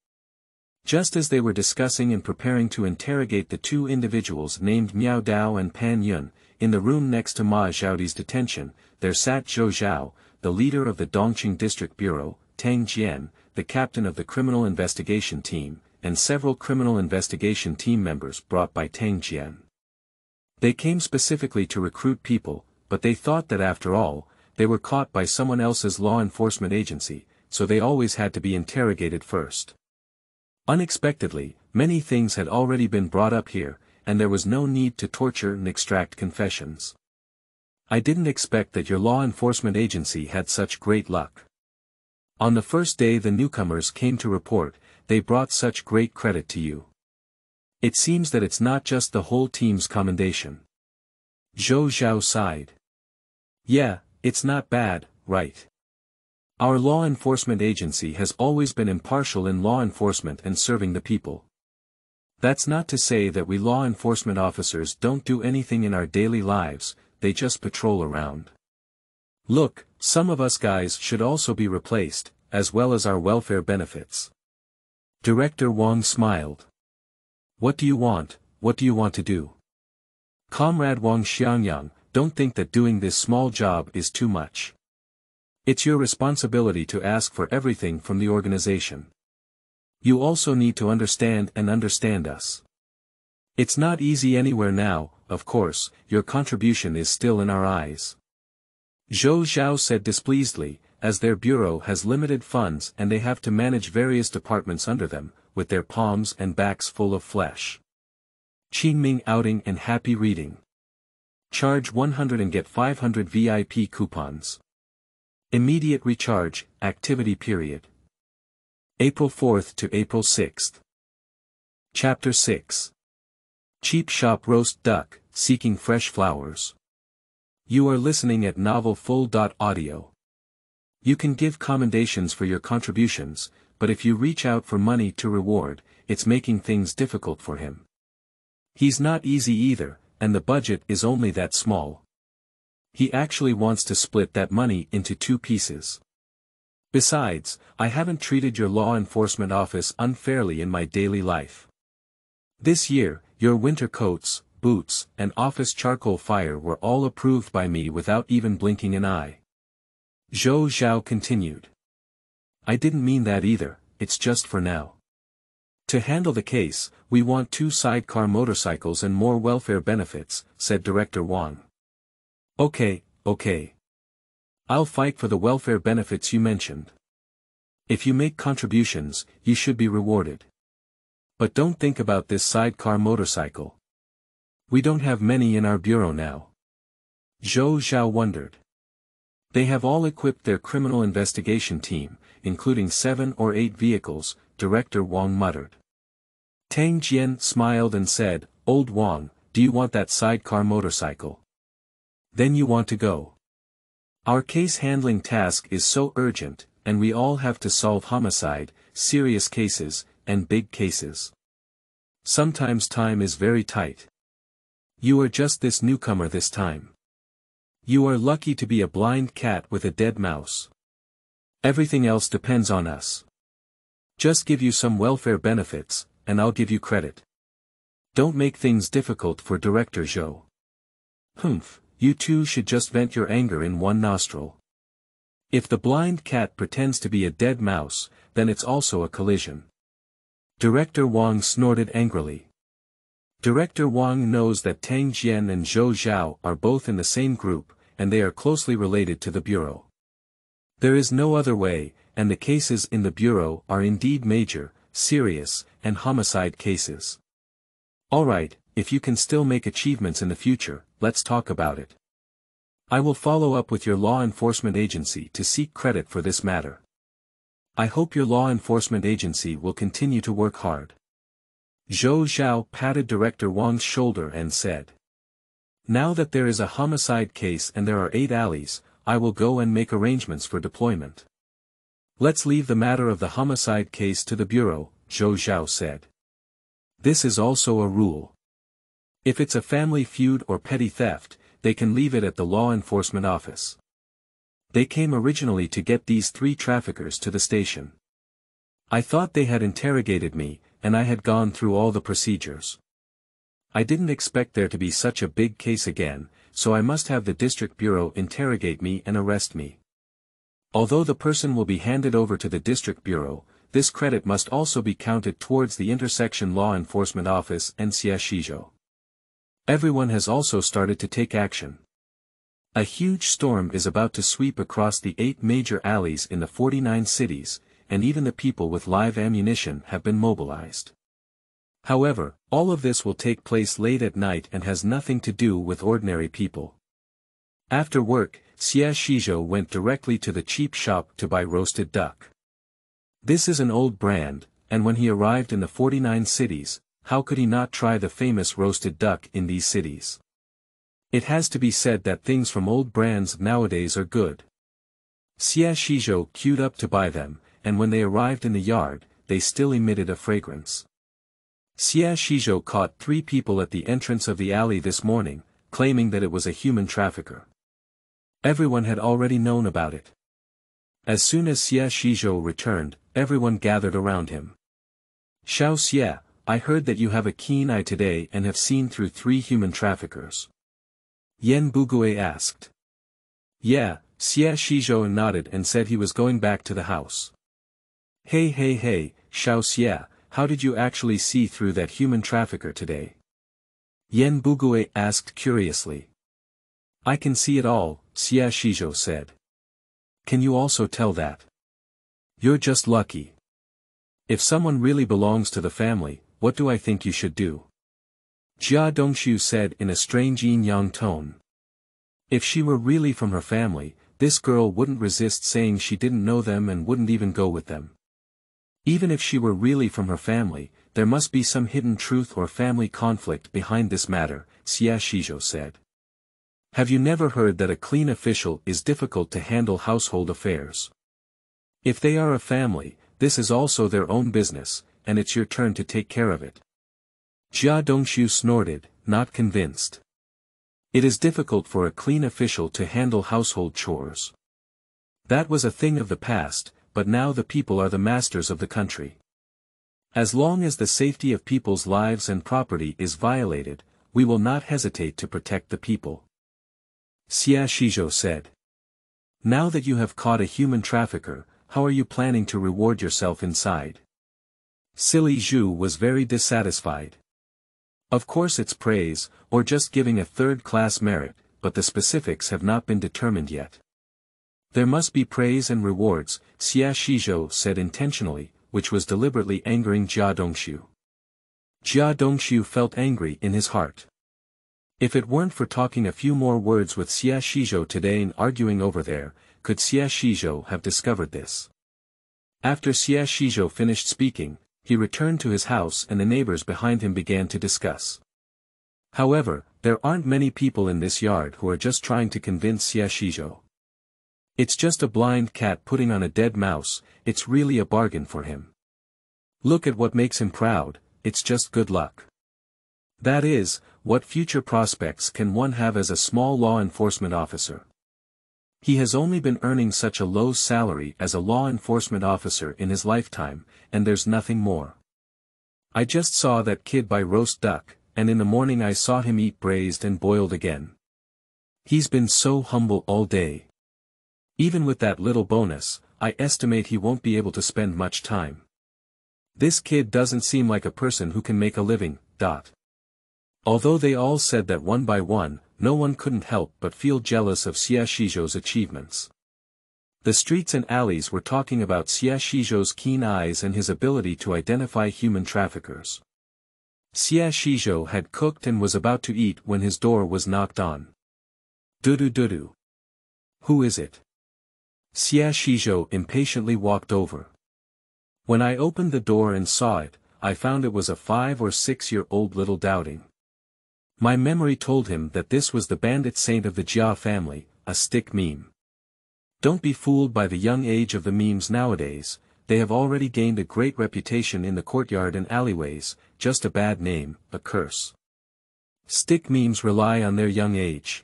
Just as they were discussing and preparing to interrogate the two individuals named Miao Dao and Pan Yun, in the room next to Ma Zhaodi's detention, there sat Zhou Zhao, the leader of the Dongqing District Bureau, Tang Jian, the captain of the criminal investigation team, and several criminal investigation team members brought by Tang Jian. They came specifically to recruit people, but they thought that after all, they were caught by someone else's law enforcement agency, so they always had to be interrogated first. Unexpectedly, many things had already been brought up here, and there was no need to torture and extract confessions. I didn't expect that your law enforcement agency had such great luck. On the first day the newcomers came to report, they brought such great credit to you. It seems that it's not just the whole team's commendation. Zhou Zhao sighed. Yeah, it's not bad, right? Our law enforcement agency has always been impartial in law enforcement and serving the people. That's not to say that we law enforcement officers don't do anything in our daily lives, they just patrol around. Look, some of us guys should also be replaced, as well as our welfare benefits. Director Wang smiled. What do you want to do? Comrade Wang Xiangyang, don't think that doing this small job is too much. It's your responsibility to ask for everything from the organization. You also need to understand us. It's not easy anywhere now, of course, your contribution is still in our eyes. Zhou Zhao said displeasedly, as their bureau has limited funds and they have to manage various departments under them, with their palms and backs full of flesh. Qingming outing and happy reading. Charge 100 and get 500 VIP coupons. Immediate recharge, activity period. April 4th to April 6th. Chapter 6. Cheap shop roast duck, seeking fresh flowers. You are listening at novel full.audio. You can give commendations for your contributions, but if you reach out for money to reward, it's making things difficult for him. He's not easy either, and the budget is only that small. He actually wants to split that money into 2 pieces. Besides, I haven't treated your law enforcement office unfairly in my daily life. This year, your winter coats, boots, and office charcoal fire were all approved by me without even blinking an eye. Zhou Zhao continued. I didn't mean that either, it's just for now. To handle the case, we want 2 sidecar motorcycles and more welfare benefits, said Director Wang. Okay. I'll fight for the welfare benefits you mentioned. If you make contributions, you should be rewarded. But don't think about this sidecar motorcycle. We don't have many in our bureau now. Zhou Zhao wondered. They have all equipped their criminal investigation team, including 7 or 8 vehicles, Director Wang muttered. Tang Jian smiled and said, Old Wang, do you want that sidecar motorcycle? Then you want to go. Our case handling task is so urgent, and we all have to solve homicide, serious cases, and big cases. Sometimes time is very tight. You are just this newcomer this time. You are lucky to be a blind cat with a dead mouse. Everything else depends on us. Just give you some welfare benefits, and I'll give you credit. Don't make things difficult for Director Zhou. Humph, you two should just vent your anger in one nostril. If the blind cat pretends to be a dead mouse, then it's also a collision. Director Wang snorted angrily. Director Wang knows that Tang Jian and Zhou Zhao are both in the same group, and they are closely related to the bureau. There is no other way, and the cases in the bureau are indeed major, serious, and homicide cases. Alright, if you can still make achievements in the future, let's talk about it. I will follow up with your law enforcement agency to seek credit for this matter. I hope your law enforcement agency will continue to work hard. Zhou Zhao patted Director Wang's shoulder and said. Now that there is a homicide case and there are 8 alleys, I will go and make arrangements for deployment. Let's leave the matter of the homicide case to the bureau, Zhou Zhao said. This is also a rule. If it's a family feud or petty theft, they can leave it at the law enforcement office. They came originally to get these 3 traffickers to the station. I thought they had interrogated me, and I had gone through all the procedures. I didn't expect there to be such a big case again, so I must have the district bureau interrogate me and arrest me. Although the person will be handed over to the district bureau, this credit must also be counted towards the intersection law enforcement office and Xizhou. Everyone has also started to take action. A huge storm is about to sweep across the 8 major alleys in the 49 cities, and even the people with live ammunition have been mobilized. However, all of this will take place late at night and has nothing to do with ordinary people. After work, Xizhou went directly to the cheap shop to buy roasted duck. This is an old brand, and when he arrived in the 49 cities, how could he not try the famous roasted duck in these cities? It has to be said that things from old brands nowadays are good. Xizhou queued up to buy them, and when they arrived in the yard, they still emitted a fragrance. Xizhou caught 3 people at the entrance of the alley this morning, claiming that it was a human trafficker. Everyone had already known about it. As soon as Xizhou returned, everyone gathered around him. Xiao Xie, I heard that you have a keen eye today and have seen through 3 human traffickers. Yan Bugui asked. Yeah, Xizhou nodded and said he was going back to the house. Hey, Xiao Xie, how did you actually see through that human trafficker today? Yan Bugui asked curiously. I can see it all, Xizhou said. Can you also tell that? You're just lucky. If someone really belongs to the family, what do I think you should do? Jia Dongxu said in a strange yin-yang tone. If she were really from her family, this girl wouldn't resist saying she didn't know them and wouldn't even go with them. Even if she were really from her family, there must be some hidden truth or family conflict behind this matter, Xizhou said. Have you never heard that a clean official is difficult to handle household affairs? If they are a family, this is also their own business, and it's your turn to take care of it. Jia Dongxu snorted, not convinced. It is difficult for a clean official to handle household chores. That was a thing of the past, but now the people are the masters of the country. As long as the safety of people's lives and property is violated, we will not hesitate to protect the people. Xizhou said. Now that you have caught a human trafficker, how are you planning to reward yourself inside? Silly Xu was very dissatisfied. Of course it's praise, or just giving a third-class merit, but the specifics have not been determined yet. There must be praise and rewards, Xizhou said intentionally, which was deliberately angering Jia Dongxu. Jia Dongxu felt angry in his heart. If it weren't for talking a few more words with Xizhou today and arguing over there, could Xizhou have discovered this? After Xizhou finished speaking, he returned to his house and the neighbors behind him began to discuss. However, there aren't many people in this yard who are just trying to convince Xizhou. It's just a blind cat putting on a dead mouse, it's really a bargain for him. Look at what makes him proud, it's just good luck. That is, what future prospects can one have as a small law enforcement officer? He has only been earning such a low salary as a law enforcement officer in his lifetime, and there's nothing more. I just saw that kid buy roast duck, and in the morning I saw him eat braised and boiled again. He's been so humble all day. Even with that little bonus, I estimate he won't be able to spend much time. This kid doesn't seem like a person who can make a living. Although they all said that one by one, no one couldn't help but feel jealous of Xizhou's achievements. The streets and alleys were talking about Xizhou's keen eyes and his ability to identify human traffickers. Xizhou had cooked and was about to eat when his door was knocked on. Dudu. Who is it? Xizhou impatiently walked over. When I opened the door and saw it, I found it was a 5 or 6-year-old little doubting. My memory told him that this was the bandit saint of the Jia family, a stick meme. Don't be fooled by the young age of the memes nowadays, they have already gained a great reputation in the courtyard and alleyways, just a bad name, a curse. Stick memes rely on their young age.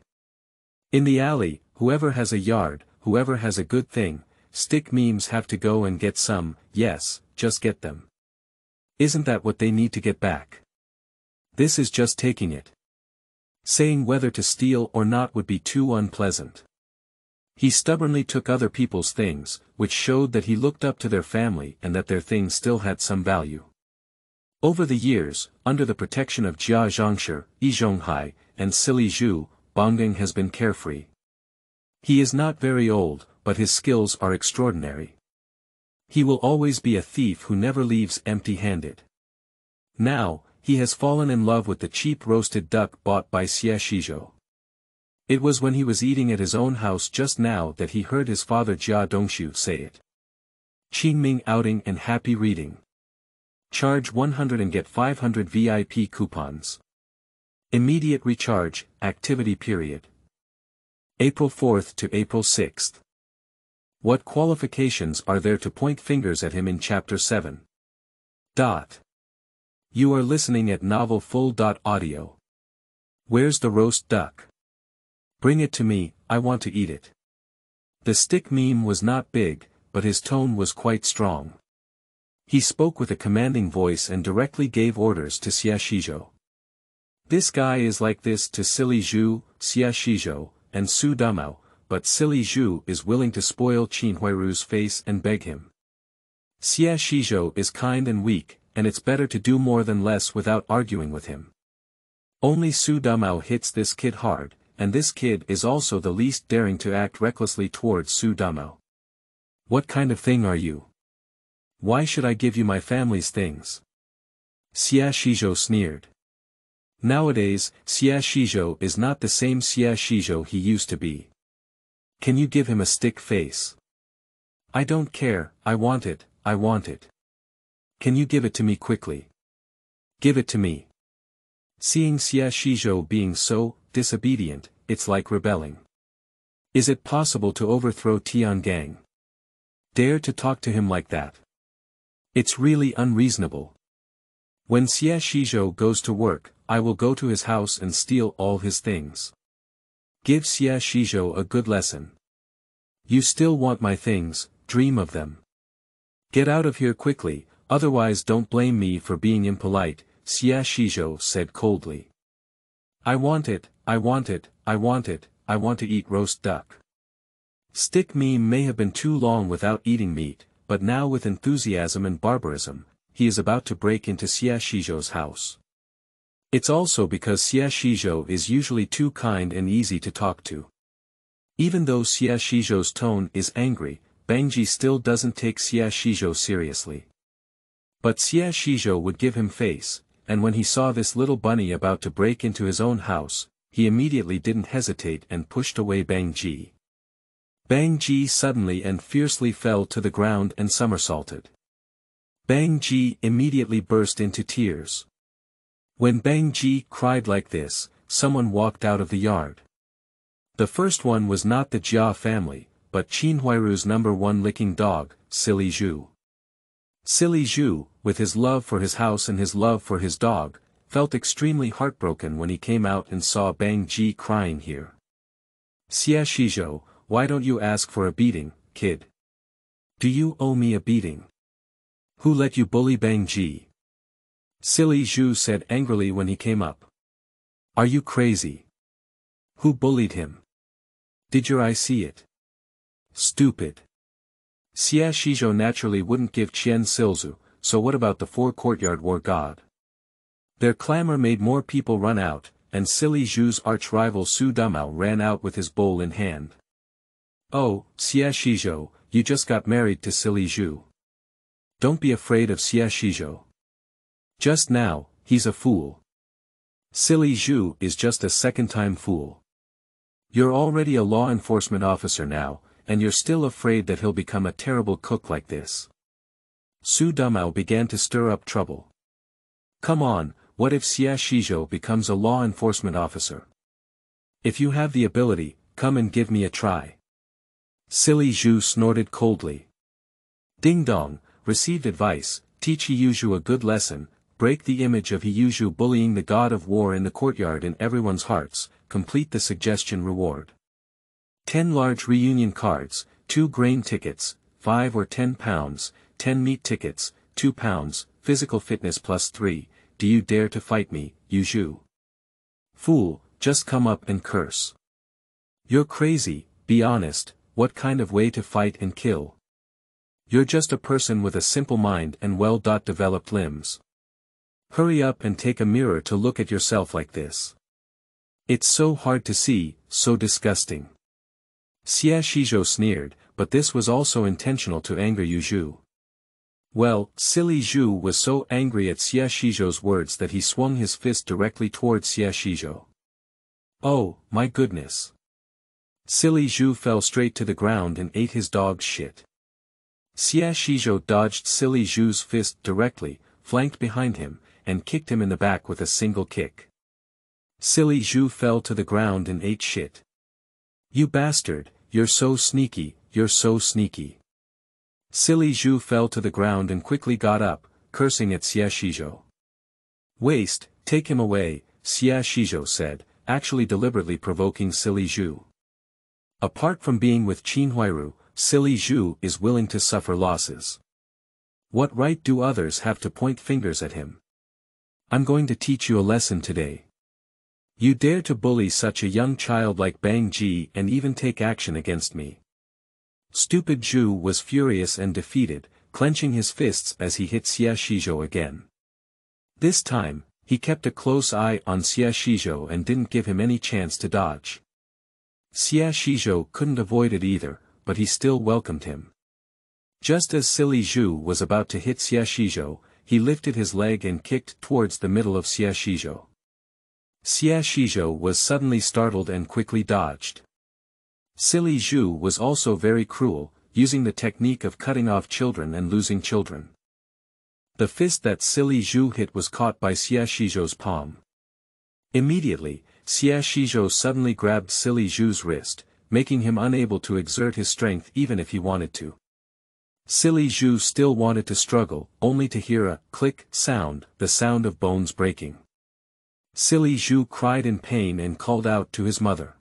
In the alley, whoever has a yard, whoever has a good thing, stick memes have to go and get some, yes, just get them. Isn't that what they need to get back? This is just taking it. Saying whether to steal or not would be too unpleasant. He stubbornly took other people's things, which showed that he looked up to their family and that their things still had some value. Over the years, under the protection of Jia Dongxu.He Yuzhu, and Silly Xu, Bongding has been carefree. He is not very old, but his skills are extraordinary. He will always be a thief who never leaves empty-handed. Now, he has fallen in love with the cheap roasted duck bought by Xizhou. It was when he was eating at his own house just now that he heard his father Jia Dongxu say it. Qingming outing and happy reading. Charge 100 and get 500 VIP coupons. Immediate recharge, activity period. April 4th to April 6th. What qualifications are there to point fingers at him in Chapter 7? You are listening at Novel Full.audio. Where's the roast duck? Bring it to me, I want to eat it. The stick meme was not big, but his tone was quite strong. He spoke with a commanding voice and directly gave orders to Xizhou. This guy is like this to Silly Xu, Xizhou, and Xu Damao, but Silly Xu is willing to spoil Qin Huairu's face and beg him. Xizhou is kind and weak, and it's better to do more than less without arguing with him. Only Xu Damao hits this kid hard, and this kid is also the least daring to act recklessly towards Xu Damao. What kind of thing are you? Why should I give you my family's things? Xizhou sneered. Nowadays, Xizhou is not the same Xizhou he used to be. Can you give him a stick face? I don't care, I want it, I want it. Can you give it to me quickly? Give it to me. Seeing Xizhou being so disobedient, it's like rebelling. Is it possible to overthrow Tiangang? Dare to talk to him like that? It's really unreasonable. When Xizhou goes to work, I will go to his house and steal all his things. Give Xizhou a good lesson. You still want my things, dream of them. Get out of here quickly, otherwise don't blame me for being impolite, Xizhou said coldly. I want it, I want it, I want it, I want to eat roast duck. Stick meme may have been too long without eating meat, but now with enthusiasm and barbarism, he is about to break into Xizhou's house. It's also because Xizhou is usually too kind and easy to talk to. Even though Xizhou's tone is angry, Bangji still doesn't take Xizhou seriously. But Xizhou would give him face, and when he saw this little bunny about to break into his own house, he immediately didn't hesitate and pushed away Bangji. Bangji suddenly and fiercely fell to the ground and somersaulted. Bangji immediately burst into tears. When Bangji cried like this, someone walked out of the yard. The first one was not the Jia family, but Huairu's #1 licking dog, Silly Xu. Silly Xu, with his love for his house and his love for his dog, felt extremely heartbroken when he came out and saw Bangji crying here. Xizhou, why don't you ask for a beating, kid? Do you owe me a beating? Who let you bully Bangji? Silly Xu said angrily when he came up. Are you crazy? Who bullied him? Did your eye see it? Stupid. Xizhou naturally wouldn't give Qian Silzu, so what about the 4 courtyard war god? Their clamor made more people run out, and Silly Xu's arch-rival Xu Damao ran out with his bowl in hand. Oh, Xizhou, you just got married to Silly Xu. Don't be afraid of Xizhou. Just now, he's a fool. Silly Xu is just a second-time fool. You're already a law enforcement officer now, and you're still afraid that he'll become a terrible cook like this. Xu Damao began to stir up trouble. Come on, what if Xizhou becomes a law enforcement officer? If you have the ability, come and give me a try. Silly Xu snorted coldly. Ding dong, received advice, teach He Yuzhu a good lesson, break the image of He Yuzhu bullying the god of war in the courtyard in everyone's hearts, complete the suggestion reward. 10 large reunion cards, 2 grain tickets, 5 or 10 pounds, 10 meat tickets, 2 pounds, physical fitness +3, do you dare to fight me, Yuzhu? Fool, just come up and curse. You're crazy, be honest, what kind of way to fight and kill? You're just a person with a simple mind and well-developed limbs. Hurry up and take a mirror to look at yourself like this. It's so hard to see, so disgusting. Xizhou sneered, but this was also intentional to anger Yuzhu. Well, Silly Xu was so angry at Xizhou's words that he swung his fist directly towards Xizhou. Oh, my goodness. Silly Xu fell straight to the ground and ate his dog's shit. Xizhou dodged Silly Xu's fist directly, flanked behind him, and kicked him in the back with a single kick. Silly Xu fell to the ground and ate shit. You bastard, you're so sneaky, you're so sneaky. Silly Xu fell to the ground and quickly got up, cursing at Xizhou. Waste, take him away, Xizhou said, actually deliberately provoking Silly Xu. Apart from being with Huairu, Silly Xu is willing to suffer losses. What right do others have to point fingers at him? I'm going to teach you a lesson today. You dare to bully such a young child like Bangji and even take action against me. Stupid Xu was furious and defeated, clenching his fists as he hit Xizhou again. This time, he kept a close eye on Xizhou and didn't give him any chance to dodge. Xizhou couldn't avoid it either, but he still welcomed him. Just as Silly Xu was about to hit Xizhou, he lifted his leg and kicked towards the middle of Xizhou. Xizhou was suddenly startled and quickly dodged. Silly Xu was also very cruel, using the technique of cutting off children and losing children. The fist that Silly Xu hit was caught by Xizhou's palm. Immediately, Xizhou suddenly grabbed Silly Xu's wrist, making him unable to exert his strength even if he wanted to. Silly Xu still wanted to struggle, only to hear a click sound, the sound of bones breaking. Silly Xu cried in pain and called out to his mother.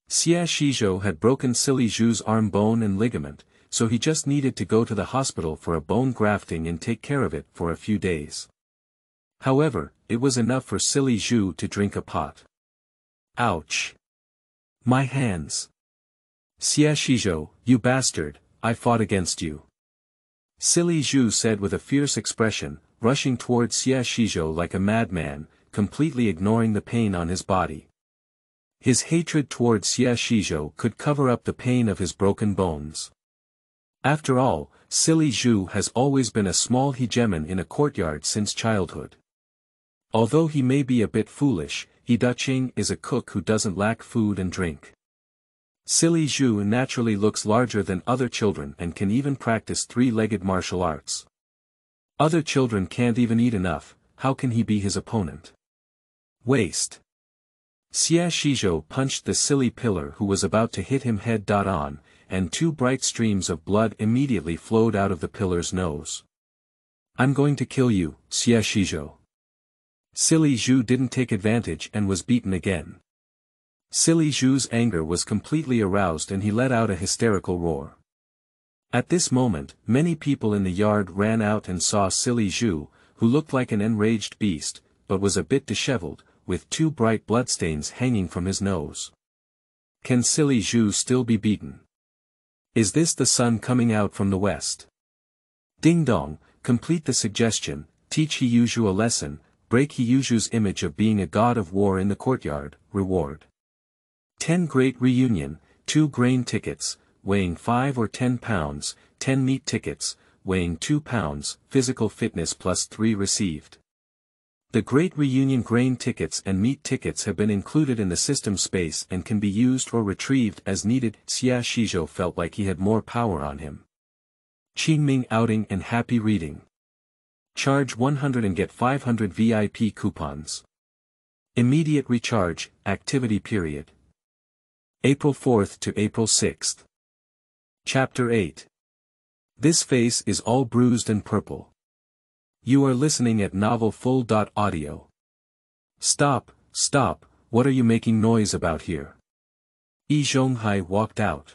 Xizhou had broken Silly Xu's arm bone and ligament, so he just needed to go to the hospital for a bone grafting and take care of it for a few days. However, it was enough for Silly Xu to drink a pot. Ouch! My hands! Xizhou, you bastard, I fought against you. Silly Xu said with a fierce expression, rushing towards Xizhou like a madman, completely ignoring the pain on his body. His hatred towards Xizhou could cover up the pain of his broken bones. After all, Silly Xu has always been a small hegemon in a courtyard since childhood. Although he may be a bit foolish, He is a cook who doesn't lack food and drink. Silly Xu naturally looks larger than other children and can even practice three-legged martial arts. Other children can't even eat enough, how can he be his opponent? Waste. Xizhou punched the silly pillar who was about to hit him head-on, and two bright streams of blood immediately flowed out of the pillar's nose. I'm going to kill you, Xizhou. Silly Xu didn't take advantage and was beaten again. Silly Xu's anger was completely aroused and he let out a hysterical roar. At this moment, many people in the yard ran out and saw Silly Xu, who looked like an enraged beast, but was a bit disheveled, with two bright bloodstains hanging from his nose. Can Silly Xu still be beaten? Is this the sun coming out from the west? Ding dong, complete the suggestion, teach He Yuzhu a lesson, break He Yuzhu's image of being a god of war in the courtyard, reward. 10 Great Reunion, 2 grain tickets, weighing 5 or 10 pounds, 10 meat tickets, weighing 2 pounds, physical fitness plus 3 received. The Great Reunion grain tickets and meat tickets have been included in the system space and can be used or retrieved as needed. Xizhou felt like he had more power on him. Qingming outing and happy reading. Charge 100 and get 500 VIP coupons. Immediate recharge, activity period. April 4th to April 6th. Chapter 8. This face is all bruised and purple. You are listening at novel full.audio. Stop, what are you making noise about here? Zhonghai walked out.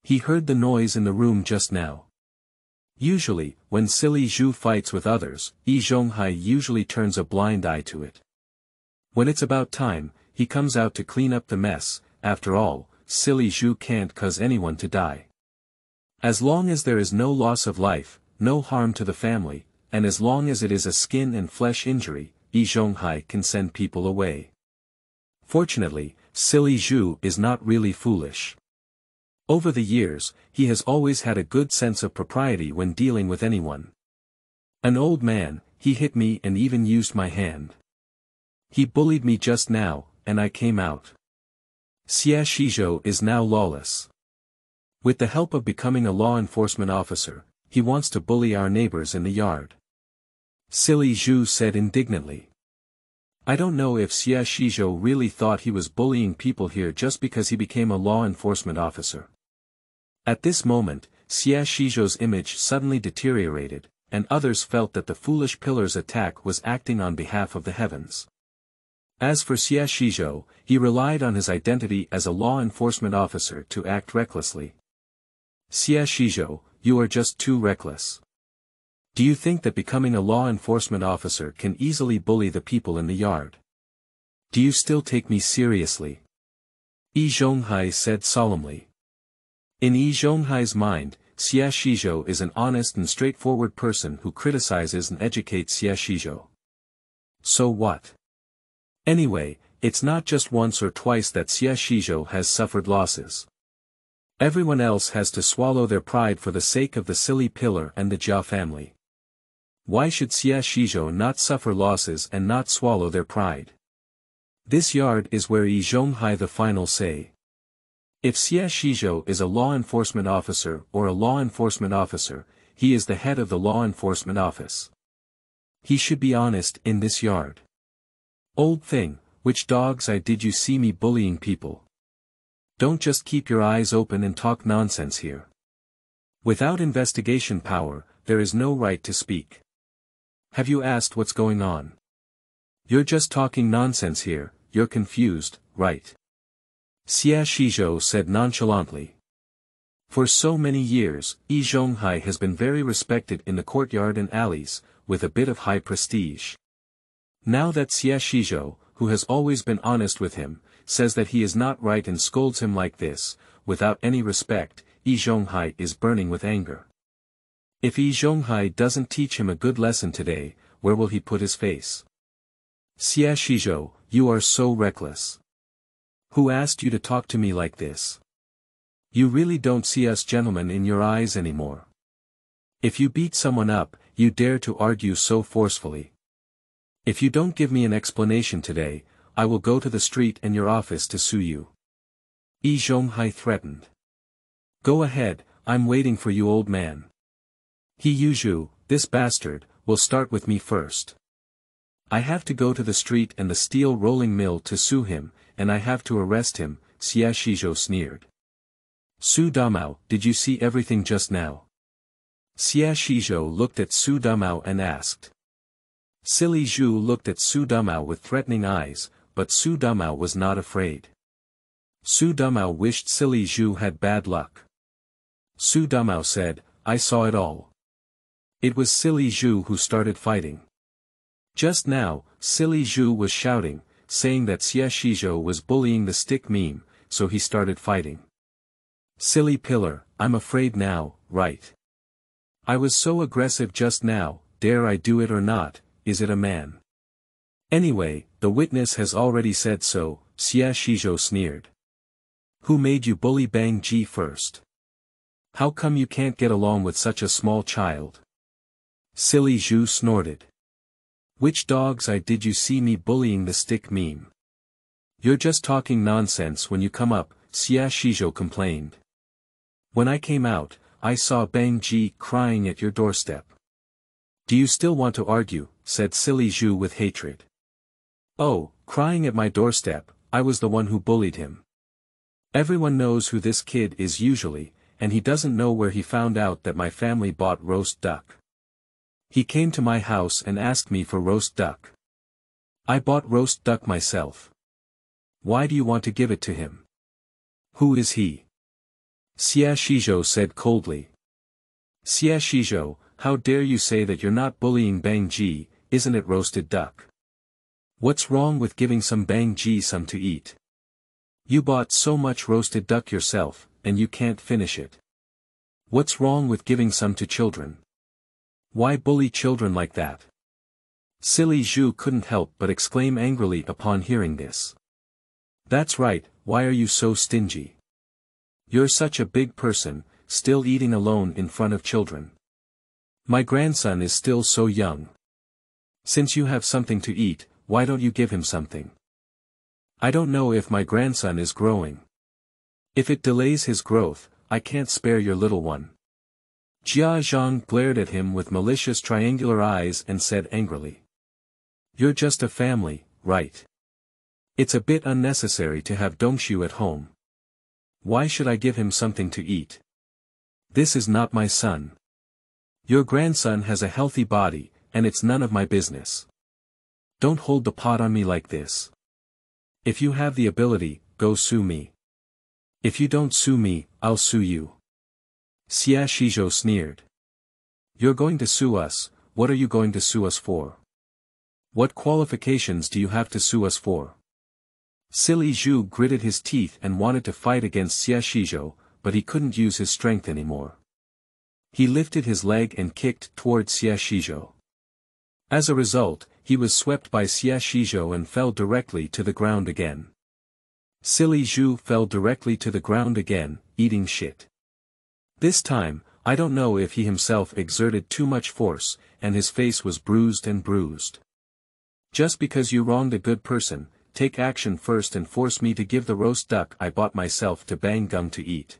He heard the noise in the room just now. Usually, when Silly Xu fights with others, Zhonghai usually turns a blind eye to it. When it's about time, he comes out to clean up the mess. After all, Silly Xu can't cause anyone to die. As long as there is no loss of life, no harm to the family, and as long as it is a skin and flesh injury, Zhonghai can send people away. Fortunately, Silly Xu is not really foolish. Over the years, he has always had a good sense of propriety when dealing with anyone. An old man, he hit me and even used my hand. He bullied me just now, and I came out. Xizhou is now lawless. With the help of becoming a law enforcement officer, he wants to bully our neighbors in the yard. Silly Xu said indignantly. I don't know if Xizhou really thought he was bullying people here just because he became a law enforcement officer. At this moment, Xizhou's image suddenly deteriorated, and others felt that the foolish pillar's attack was acting on behalf of the heavens. As for Xizhou, he relied on his identity as a law enforcement officer to act recklessly. Xizhou, you are just too reckless. Do you think that becoming a law enforcement officer can easily bully the people in the yard? Do you still take me seriously? Zhonghai said solemnly. In Zhonghai's mind, Xizhou is an honest and straightforward person who criticizes and educates Xizhou. So what? Anyway, it's not just once or twice that Xizhou has suffered losses. Everyone else has to swallow their pride for the sake of the silly pillar and the Jia family. Why should Xizhou not suffer losses and not swallow their pride? This yard is where Zhonghai the final say. If Xizhou is a law enforcement officer or a law enforcement officer, he is the head of the law enforcement office. He should be honest in this yard. Old thing, which dog's eye did you see me bullying people? Don't just keep your eyes open and talk nonsense here. Without investigation power, there is no right to speak. Have you asked what's going on? You're just talking nonsense here, you're confused, right? Xizhou said nonchalantly. For so many years, Zhonghai has been very respected in the courtyard and alleys, with a bit of high prestige. Now that Xizhou, who has always been honest with him, says that he is not right and scolds him like this, without any respect, Zhonghai is burning with anger. If Zhonghai doesn't teach him a good lesson today, where will he put his face? Xizhou, you are so reckless. Who asked you to talk to me like this? You really don't see us gentlemen in your eyes anymore. If you beat someone up, you dare to argue so forcefully. If you don't give me an explanation today, I will go to the street and your office to sue you. Zhonghai threatened. Go ahead, I'm waiting for you, old man. He Yuzhu, this bastard, will start with me first. I have to go to the street and the steel rolling mill to sue him, and I have to arrest him, Xizhou sneered. Xu Damao, did you see everything just now? Xizhou looked at Xu Damao and asked. Silly Zhu looked at Xu Damao with threatening eyes, but Xu Damao was not afraid. Xu Damao wished Silly Zhu had bad luck. Xu Damao said, I saw it all. It was Silly Zhu who started fighting. Just now, Silly Zhu was shouting, saying that Xizhou was bullying the stick meme, so he started fighting. Silly pillar, I'm afraid now, right? I was so aggressive just now, dare I do it or not, is it a man? Anyway, the witness has already said so, Xizhou sneered. Who made you bully bangs.Jia first? How come you can't get along with such a small child? Silly Zhu snorted. Which dog's eye did you see me bullying the stick meme? You're just talking nonsense when you come up, Xizhou complained. When I came out, I saw bangs.Jia crying at your doorstep. Do you still want to argue, said Silly Zhu with hatred. Oh, crying at my doorstep, I was the one who bullied him. Everyone knows who this kid is usually, and he doesn't know where he found out that my family bought roast duck. He came to my house and asked me for roast duck. I bought roast duck myself. Why do you want to give it to him? Who is he? Xizhou said coldly. Xizhou, how dare you say that you're not bullying bangs.Jia, isn't it roasted duck? What's wrong with giving some bangs.Jia some to eat? You bought so much roasted duck yourself, and you can't finish it. What's wrong with giving some to children? Why bully children like that? Silly Zhu couldn't help but exclaim angrily upon hearing this. That's right, why are you so stingy? You're such a big person, still eating alone in front of children. My grandson is still so young. Since you have something to eat, why don't you give him something? I don't know if my grandson is growing. If it delays his growth, I can't spare your little one. Zhang glared at him with malicious triangular eyes and said angrily. You're just a family, right? It's a bit unnecessary to have Dongxu at home. Why should I give him something to eat? This is not my son. Your grandson has a healthy body, and it's none of my business. Don't hold the pot on me like this. If you have the ability, go sue me. If you don't sue me, I'll sue you. Xizhou sneered. You're going to sue us, what are you going to sue us for? What qualifications do you have to sue us for? Silly Zhu gritted his teeth and wanted to fight against Xizhou, but he couldn't use his strength anymore. He lifted his leg and kicked toward Xizhou. As a result, he was swept by Xizhou and fell directly to the ground again. Silly Zhu fell directly to the ground again, eating shit. This time, I don't know if he himself exerted too much force, and his face was bruised and bruised. Just because you wronged a good person, take action first and force me to give the roast duck I bought myself to Bang to eat.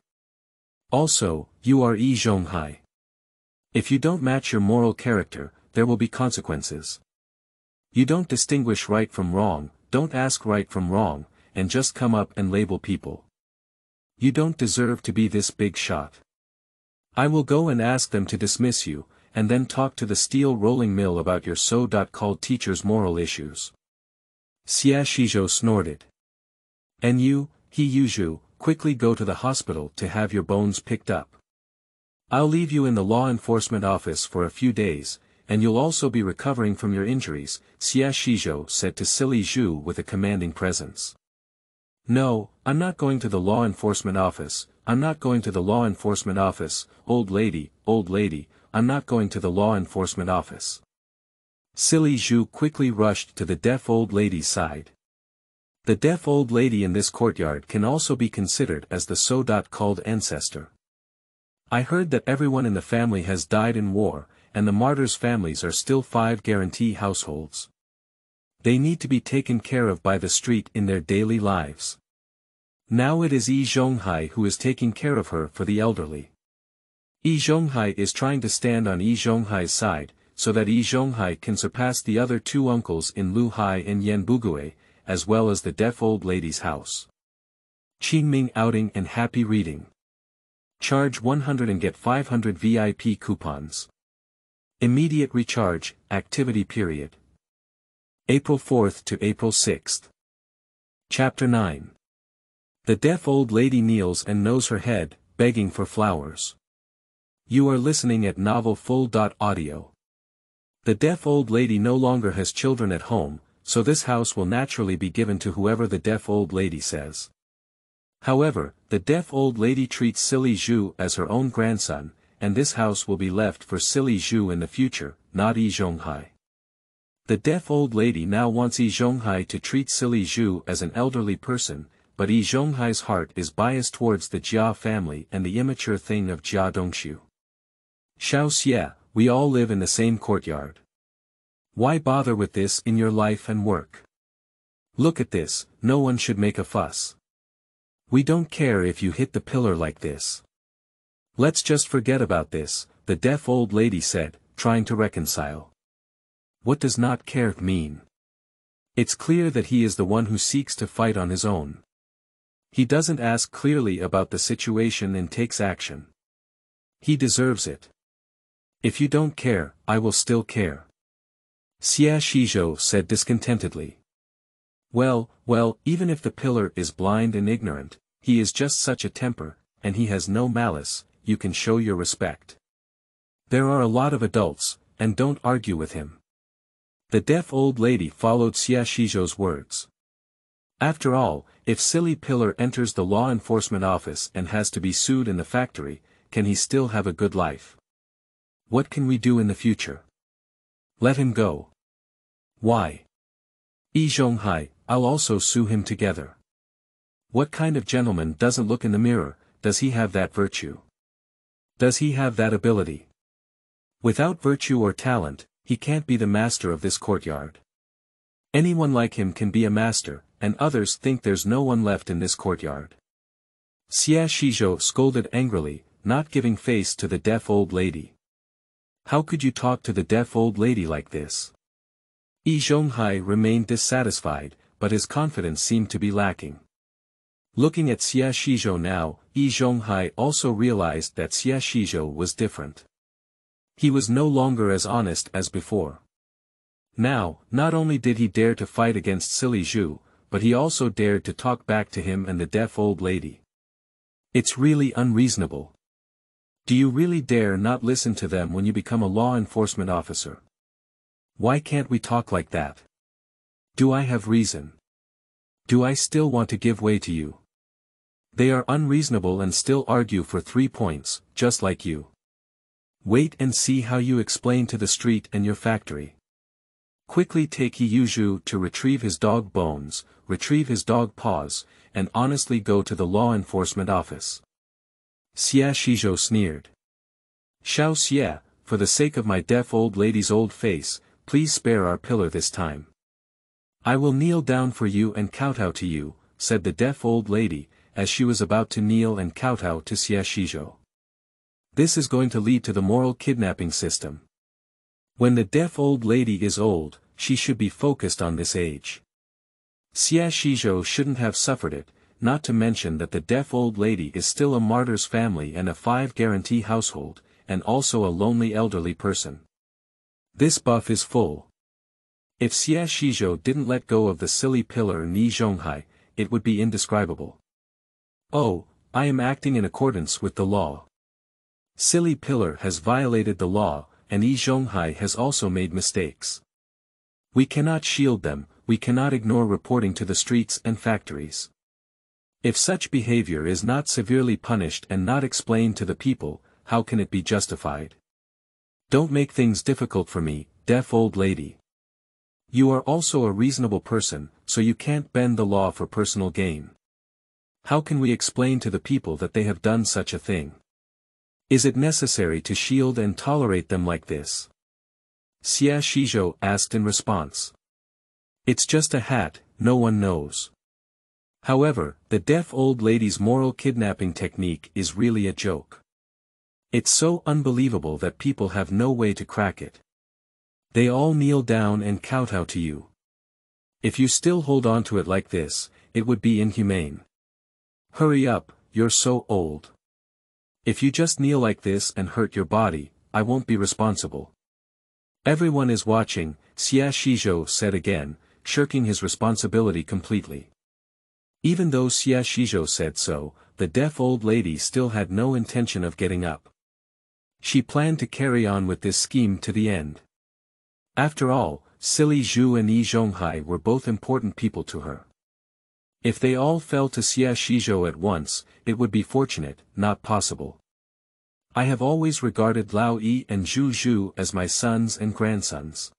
Also, you are Zhonghai. If you don't match your moral character, there will be consequences. You don't distinguish right from wrong, don't ask right from wrong, and just come up and label people. You don't deserve to be this big shot. I will go and ask them to dismiss you, and then talk to the steel rolling mill about your so-called teacher's moral issues. Xizhou snorted. And you, He Yuzhu, quickly go to the hospital to have your bones picked up. I'll leave you in the law enforcement office for a few days, and you'll also be recovering from your injuries, Xizhou said to silly Zhu with a commanding presence. No, I'm not going to the law enforcement office, I'm not going to the law enforcement office, old lady, I'm not going to the law enforcement office. Silly Zhu quickly rushed to the deaf old lady's side. The deaf old lady in this courtyard can also be considered as the so-called ancestor. I heard that everyone in the family has died in war, and the martyrs' families are still 5 guarantee households. They need to be taken care of by the street in their daily lives. Now it is Zhonghai who is taking care of her for the elderly. Zhonghai is trying to stand on Zhonghai's side, so that Zhonghai can surpass the other 2 uncles in Huairu.Yan Bugui, as well as the deaf old lady's house. Qingming outing and happy reading. Charge 100 and get 500 VIP coupons. Immediate recharge, activity period. April 4th to April 6th. Chapter 9. The deaf old lady kneels and knows her head, begging for flowers. You are listening at Novel Full.audio. The deaf old lady no longer has children at home, so this house will naturally be given to whoever the deaf old lady says. However, the deaf old lady treats silly Zhu as her own grandson, and this house will be left for silly Zhu in the future, not Zhonghai. The deaf old lady now wants Zhonghai to treat silly Zhu as an elderly person, but Zhonghai's heart is biased towards the Jia family and the immature thing of Jia Dongxu. Xiao, we all live in the same courtyard. Why bother with this in your life and work? Look at this, no one should make a fuss. We don't care if you hit the pillar like this. Let's just forget about this, the deaf old lady said, trying to reconcile. What does not care mean? It's clear that he is the one who seeks to fight on his own. He doesn't ask clearly about the situation and takes action. He deserves it. If you don't care, I will still care. Xizhou said discontentedly. Well, even if the pillar is blind and ignorant, he is just such a temper, and he has no malice, you can show your respect. There are a lot of adults, and don't argue with him. The deaf old lady followed Xizhou's words. After all, if silly pillar enters the law enforcement office and has to be sued in the factory, can he still have a good life? What can we do in the future? Let him go. Why? Zhonghai, I'll also sue him together. What kind of gentleman doesn't look in the mirror? Does he have that virtue? Does he have that ability? Without virtue or talent, he can't be the master of this courtyard. Anyone like him can be a master, and others think there's no one left in this courtyard. Xizhou scolded angrily, not giving face to the deaf old lady. How could you talk to the deaf old lady like this? Zhonghai remained dissatisfied, but his confidence seemed to be lacking. Looking at Xizhou now, Zhonghai also realized that Xizhou was different. He was no longer as honest as before. Now, not only did he dare to fight against silly Zhu, but he also dared to talk back to him and the deaf old lady. It's really unreasonable. Do you really dare not listen to them when you become a law enforcement officer? Why can't we talk like that? Do I have reason? Do I still want to give way to you? They are unreasonable and still argue for 3 points, just like you. Wait and see how you explain to the street and your factory. Quickly take He Yuzhu to retrieve his dog bones, retrieve his dog paws, and honestly go to the law enforcement office. Xizhou sneered. Xiao, for the sake of my deaf old lady's old face, please spare our pillar this time. I will kneel down for you and kowtow to you, said the deaf old lady, as she was about to kneel and kowtow to Xizhou. This is going to lead to the moral kidnapping system. When the deaf old lady is old, she should be focused on this age. Xizhou shouldn't have suffered it, not to mention that the deaf old lady is still a martyr's family and a 5-guarantee household, and also a lonely elderly person. This buff is full. If Xizhou didn't let go of the silly pillar ni Zhonghai, it would be indescribable. Oh, I am acting in accordance with the law. Silly pillar has violated the law, and Zhonghai has also made mistakes. We cannot shield them, we cannot ignore reporting to the streets and factories. If such behavior is not severely punished and not explained to the people, how can it be justified? Don't make things difficult for me, deaf old lady. You are also a reasonable person, so you can't bend the law for personal gain. How can we explain to the people that they have done such a thing? Is it necessary to shield and tolerate them like this? Xizhou asked in response. It's just a hat, no one knows. However, the deaf old lady's moral kidnapping technique is really a joke. It's so unbelievable that people have no way to crack it. They all kneel down and kowtow to you. If you still hold on to it like this, it would be inhumane. Hurry up, you're so old. If you just kneel like this and hurt your body, I won't be responsible. Everyone is watching, Xizhou said again, shirking his responsibility completely. Even though Xizhou said so, the deaf old lady still had no intention of getting up. She planned to carry on with this scheme to the end. After all, silly Xu and Zhonghai were both important people to her. If they all fell to Xizhou at once, it would be fortunate, not possible. I have always regarded Lao Yi and Zhu as my sons and grandsons.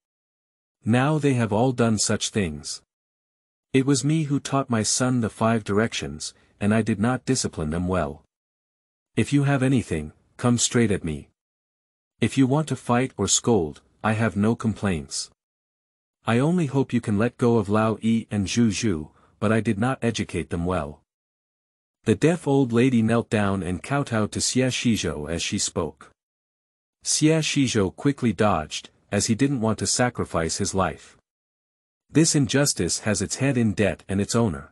Now they have all done such things. It was me who taught my son the 5 directions, and I did not discipline them well. If you have anything, come straight at me. If you want to fight or scold, I have no complaints. I only hope you can let go of Lao Yi and Zhu, but I did not educate them well. The deaf old lady knelt down and kowtowed to Xizhou as she spoke. Xizhou quickly dodged, as he didn't want to sacrifice his life. This injustice has its head in debt and its owner.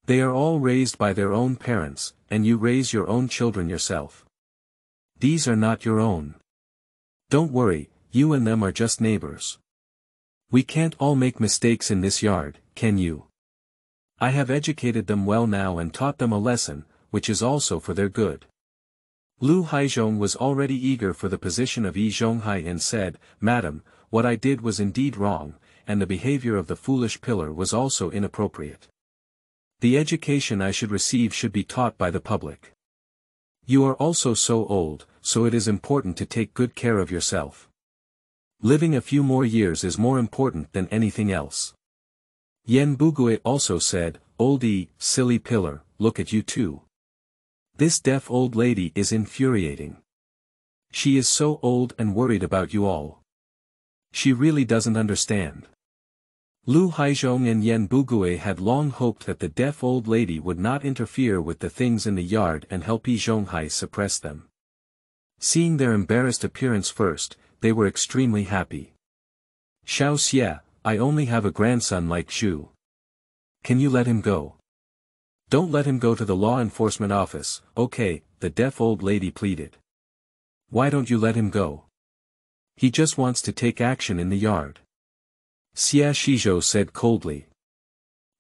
They are all raised by their own parents, and you raise your own children yourself. These are not your own. Don't worry, you and them are just neighbors. We can't all make mistakes in this yard, can you? I have educated them well now and taught them a lesson, which is also for their good. Lu Haizhong was already eager for the position of Zhonghai and said, Madam, what I did was indeed wrong, and the behavior of the foolish pillar was also inappropriate. The education I should receive should be taught by the public. You are also so old, so it is important to take good care of yourself. Living a few more years is more important than anything else. Yan Bugui also said, Oldie, silly pillar, look at you too. This deaf old lady is infuriating. She is so old and worried about you all. She really doesn't understand. Lu Haizhong and Yan Bugui had long hoped that the deaf old lady would not interfere with the things in the yard and help Zhonghai suppress them. Seeing their embarrassed appearance first, they were extremely happy. Xiao Xie, I only have a grandson like Xu. Can you let him go? Don't let him go to the law enforcement office, okay, the deaf old lady pleaded. Why don't you let him go? He just wants to take action in the yard. Xizhou said coldly.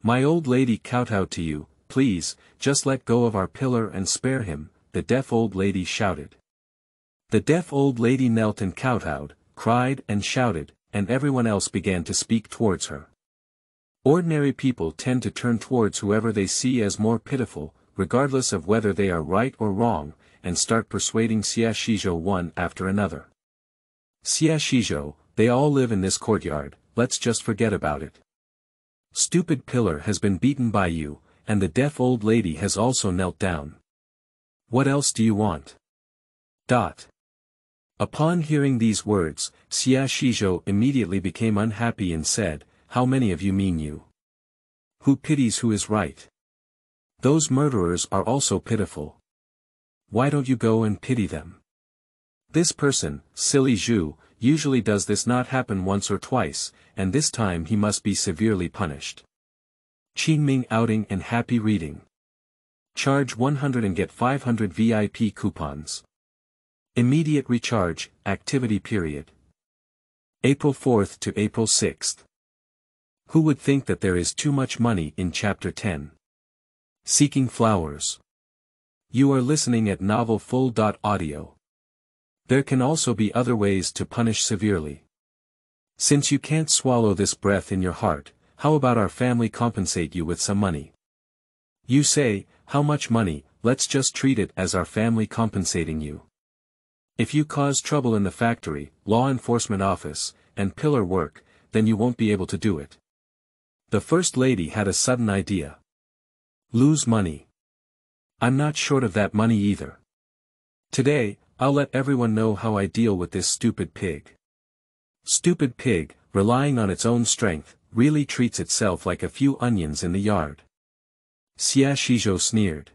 My old lady kowtowed to you, please, just let go of our pillar and spare him, the deaf old lady shouted. The deaf old lady knelt and kowtowed, cried and shouted, and everyone else began to speak towards her. Ordinary people tend to turn towards whoever they see as more pitiful, regardless of whether they are right or wrong, and start persuading Xizhou one after another. Xizhou, they all live in this courtyard, let's just forget about it. Stupid pillar has been beaten by you, and the deaf old lady has also knelt down. What else do you want? Upon hearing these words, Xizhou immediately became unhappy and said, How many of you mean you? Who pities who is right? Those murderers are also pitiful. Why don't you go and pity them? This person, silly Xu, usually does this not happen once or twice, and this time he must be severely punished. Qingming outing and happy reading. Charge 100 and get 500 VIP coupons. Immediate recharge, activity period. April 4th to April 6th. Who would think that there is too much money in Chapter 10? Seeking flowers. You are listening at novel full.audio. There can also be other ways to punish severely. Since you can't swallow this breath in your heart, how about our family compensate you with some money? You say, how much money? Let's just treat it as our family compensating you. If you cause trouble in the factory, law enforcement office, and pillar work, then you won't be able to do it. The First Lady had a sudden idea. Lose money. I'm not short of that money either. Today, I'll let everyone know how I deal with this stupid pig. Stupid pig, relying on its own strength, really treats itself like a few onions in the yard. Xizhou sneered.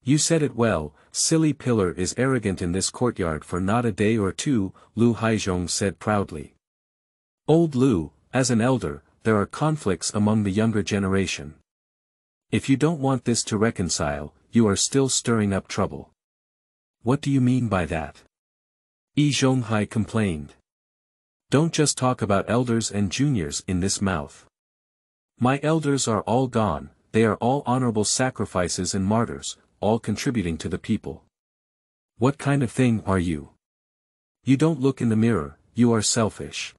You said it well, silly pillar is arrogant in this courtyard for not a day or two, Lu Haizhong said proudly. Old Lu, as an elder, there are conflicts among the younger generation. If you don't want this to reconcile, you are still stirring up trouble. What do you mean by that? Zhonghai complained. Don't just talk about elders and juniors in this mouth. My elders are all gone, they are all honorable sacrifices and martyrs, all contributing to the people. What kind of thing are you? You don't look in the mirror, you are selfish.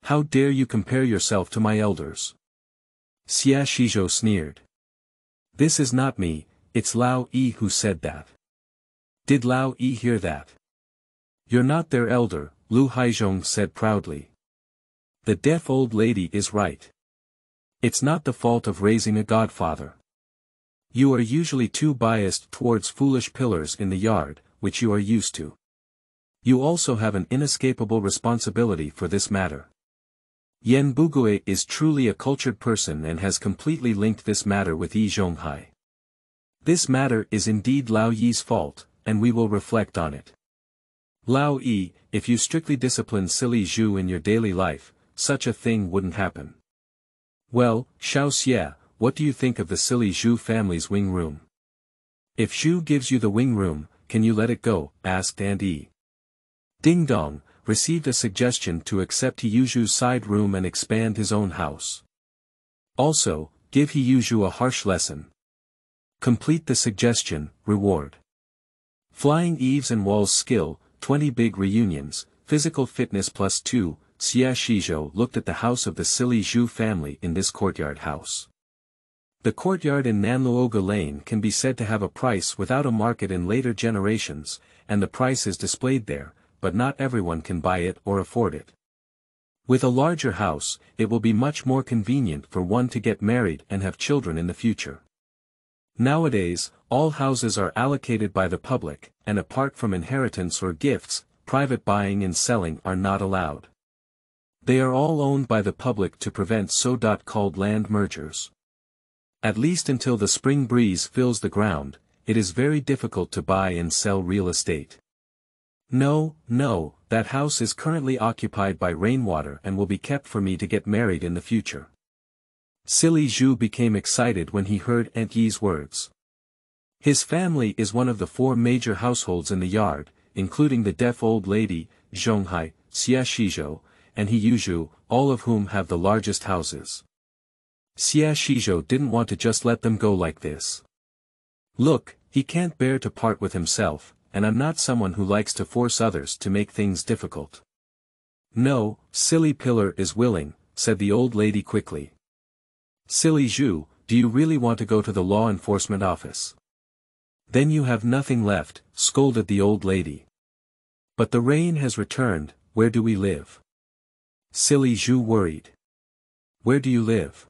How dare you compare yourself to my elders? Xizhou sneered. This is not me, it's Lao Yi who said that. Did Lao Yi hear that? You're not their elder, Lu Haizhong said proudly. The deaf old lady is right. It's not the fault of raising a godfather. You are usually too biased towards foolish pillars in the yard, which you are used to. You also have an inescapable responsibility for this matter. Yan Bugui is truly a cultured person and has completely linked this matter with Zhonghai. This matter is indeed Lao Yi's fault, and we will reflect on it. Lao Yi, if you strictly discipline silly Xu in your daily life, such a thing wouldn't happen. Well, Xiaoxia, what do you think of the silly Xu family's wing room? If Xu gives you the wing room, can you let it go? Asked Aunt Yi. Ding Dong, received a suggestion to accept He Yuzhu's side room and expand his own house. Also, give He Yuzhu a harsh lesson. Complete the suggestion, reward. Flying eaves and walls skill, 20 big reunions, physical fitness +2, Xizhou looked at the house of the silly Xu family in this courtyard house. The courtyard in Nanluoga Lane can be said to have a price without a market in later generations, and the price is displayed there, but not everyone can buy it or afford it. With a larger house, it will be much more convenient for one to get married and have children in the future. Nowadays, all houses are allocated by the public, and apart from inheritance or gifts, private buying and selling are not allowed. They are all owned by the public to prevent so-called land mergers. At least until the spring breeze fills the ground, it is very difficult to buy and sell real estate. No, that house is currently occupied by rainwater and will be kept for me to get married in the future. Silly Xu became excited when he heard Aunt Yi's words. His family is one of the 4 major households in the yard, including the deaf old lady, Zhonghai, Xizhou, and He Yuzhu, all of whom have the largest houses. Xizhou didn't want to just let them go like this. Look, he can't bear to part with himself, and I'm not someone who likes to force others to make things difficult. No, silly pillar is willing, said the old lady quickly. Silly Xu, do you really want to go to the law enforcement office? Then you have nothing left, scolded the old lady. But the rain has returned, where do we live? Silly Xu worried. Where do you live?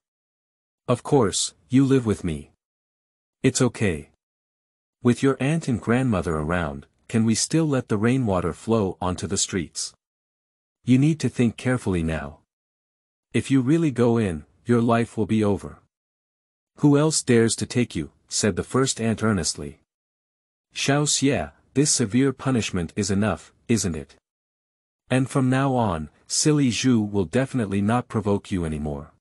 Of course, you live with me. It's okay. With your aunt and grandmother around, can we still let the rainwater flow onto the streets? You need to think carefully now. If you really go in, your life will be over. Who else dares to take you, said the first aunt earnestly. Xiaoxia, this severe punishment is enough, isn't it? And from now on, silly Xu will definitely not provoke you anymore.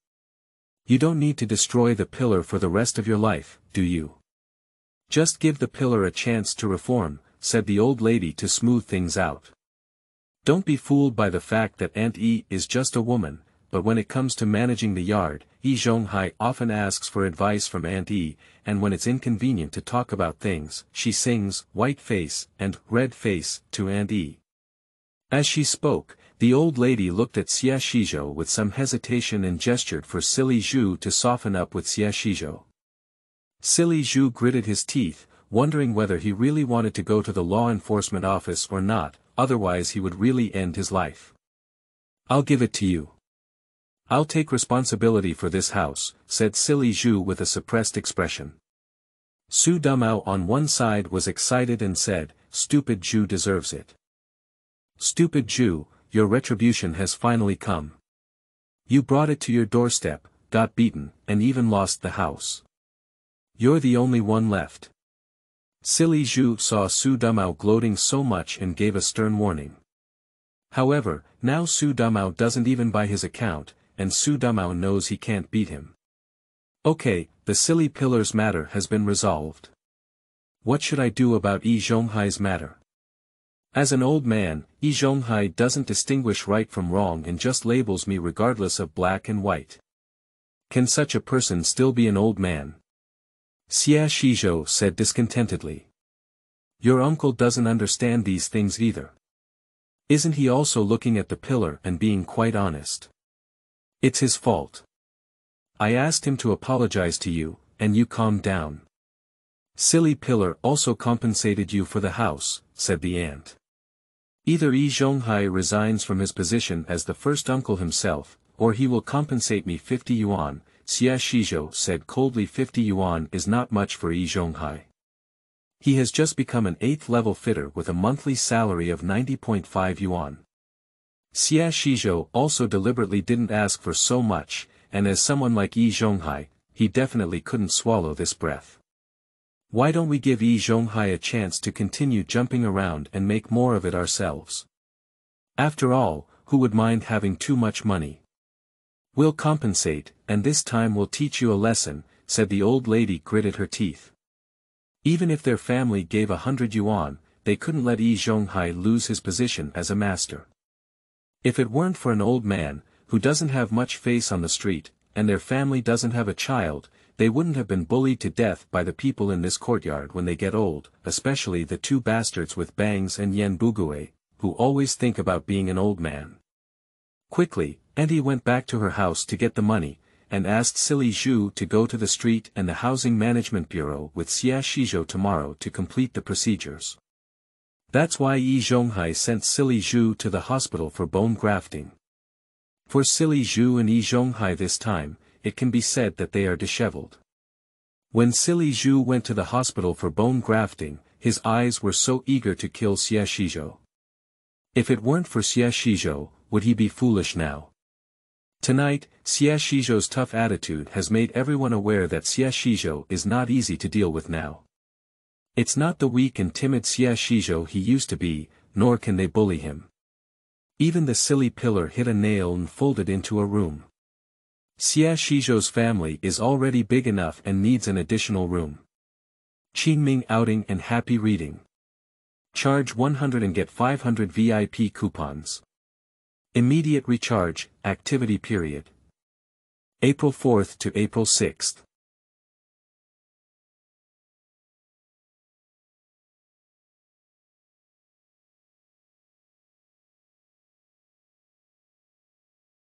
You don't need to destroy the pillar for the rest of your life, do you? Just give the pillar a chance to reform, said the old lady to smooth things out. Don't be fooled by the fact that Aunt E is just a woman, but when it comes to managing the yard, Zhonghai often asks for advice from Aunt E, and when it's inconvenient to talk about things, she sings "white face" and "red face" to Aunt E. As she spoke, the old lady looked at Xizhou with some hesitation and gestured for silly Xu to soften up with Xizhou. Silly Xu gritted his teeth, wondering whether he really wanted to go to the law enforcement office or not, otherwise he would really end his life. I'll give it to you. I'll take responsibility for this house, said silly Xu with a suppressed expression. Xu Damao on one side was excited and said, "Stupid Xu deserves it. Stupid Xu, your retribution has finally come. You brought it to your doorstep, got beaten, and even lost the house. You're the only one left." Silly Xu saw Xu Damao gloating so much and gave a stern warning. However, now Xu Damao doesn't even buy his account, and Xu Damao knows he can't beat him. Okay, the silly pillar's matter has been resolved. What should I do about Zhonghai's matter? As an old man, Zhonghai doesn't distinguish right from wrong and just labels me regardless of black and white. Can such a person still be an old man? Xizhou said discontentedly. Your uncle doesn't understand these things either. Isn't he also looking at the pillar and being quite honest? It's his fault. I asked him to apologize to you, and you calmed down. Silly pillar also compensated you for the house, said the aunt. Either Zhonghai resigns from his position as the first uncle himself, or he will compensate me 50 yuan, Xizhou said coldly. 50 yuan is not much for Zhonghai. He has just become an 8th level fitter with a monthly salary of 90.5 yuan. Xizhou also deliberately didn't ask for so much, and as someone like Zhonghai, he definitely couldn't swallow this breath. Why don't we give Zhonghai a chance to continue jumping around and make more of it ourselves? After all, who would mind having too much money? We'll compensate, and this time we'll teach you a lesson, said the old lady, gritted her teeth. Even if their family gave 100 yuan, they couldn't let Zhonghai lose his position as a master. If it weren't for an old man, who doesn't have much face on the street, and their family doesn't have a child, they wouldn't have been bullied to death by the people in this courtyard when they get old, especially the two bastards with bangs and Yan Bugui, who always think about being an old man. Quickly, Auntie went back to her house to get the money, and asked silly Xu to go to the street and the Housing Management Bureau with Xizhou tomorrow to complete the procedures. That's why Zhonghai sent silly Xu to the hospital for bone grafting. For silly Xu and Zhonghai this time, it can be said that they are disheveled. When silly Xu went to the hospital for bone grafting, his eyes were so eager to kill Xizhou. If it weren't for Xizhou, would he be foolish now? Tonight, Xizhou's tough attitude has made everyone aware that Xizhou is not easy to deal with now. It's not the weak and timid Xizhou he used to be, nor can they bully him. Even the silly pillar hit a nail and folded into a room. Xizhou's family is already big enough and needs an additional room. Qingming outing and happy reading. Charge 100 and get 500 VIP coupons. Immediate recharge, activity period. April 4th to April 6th.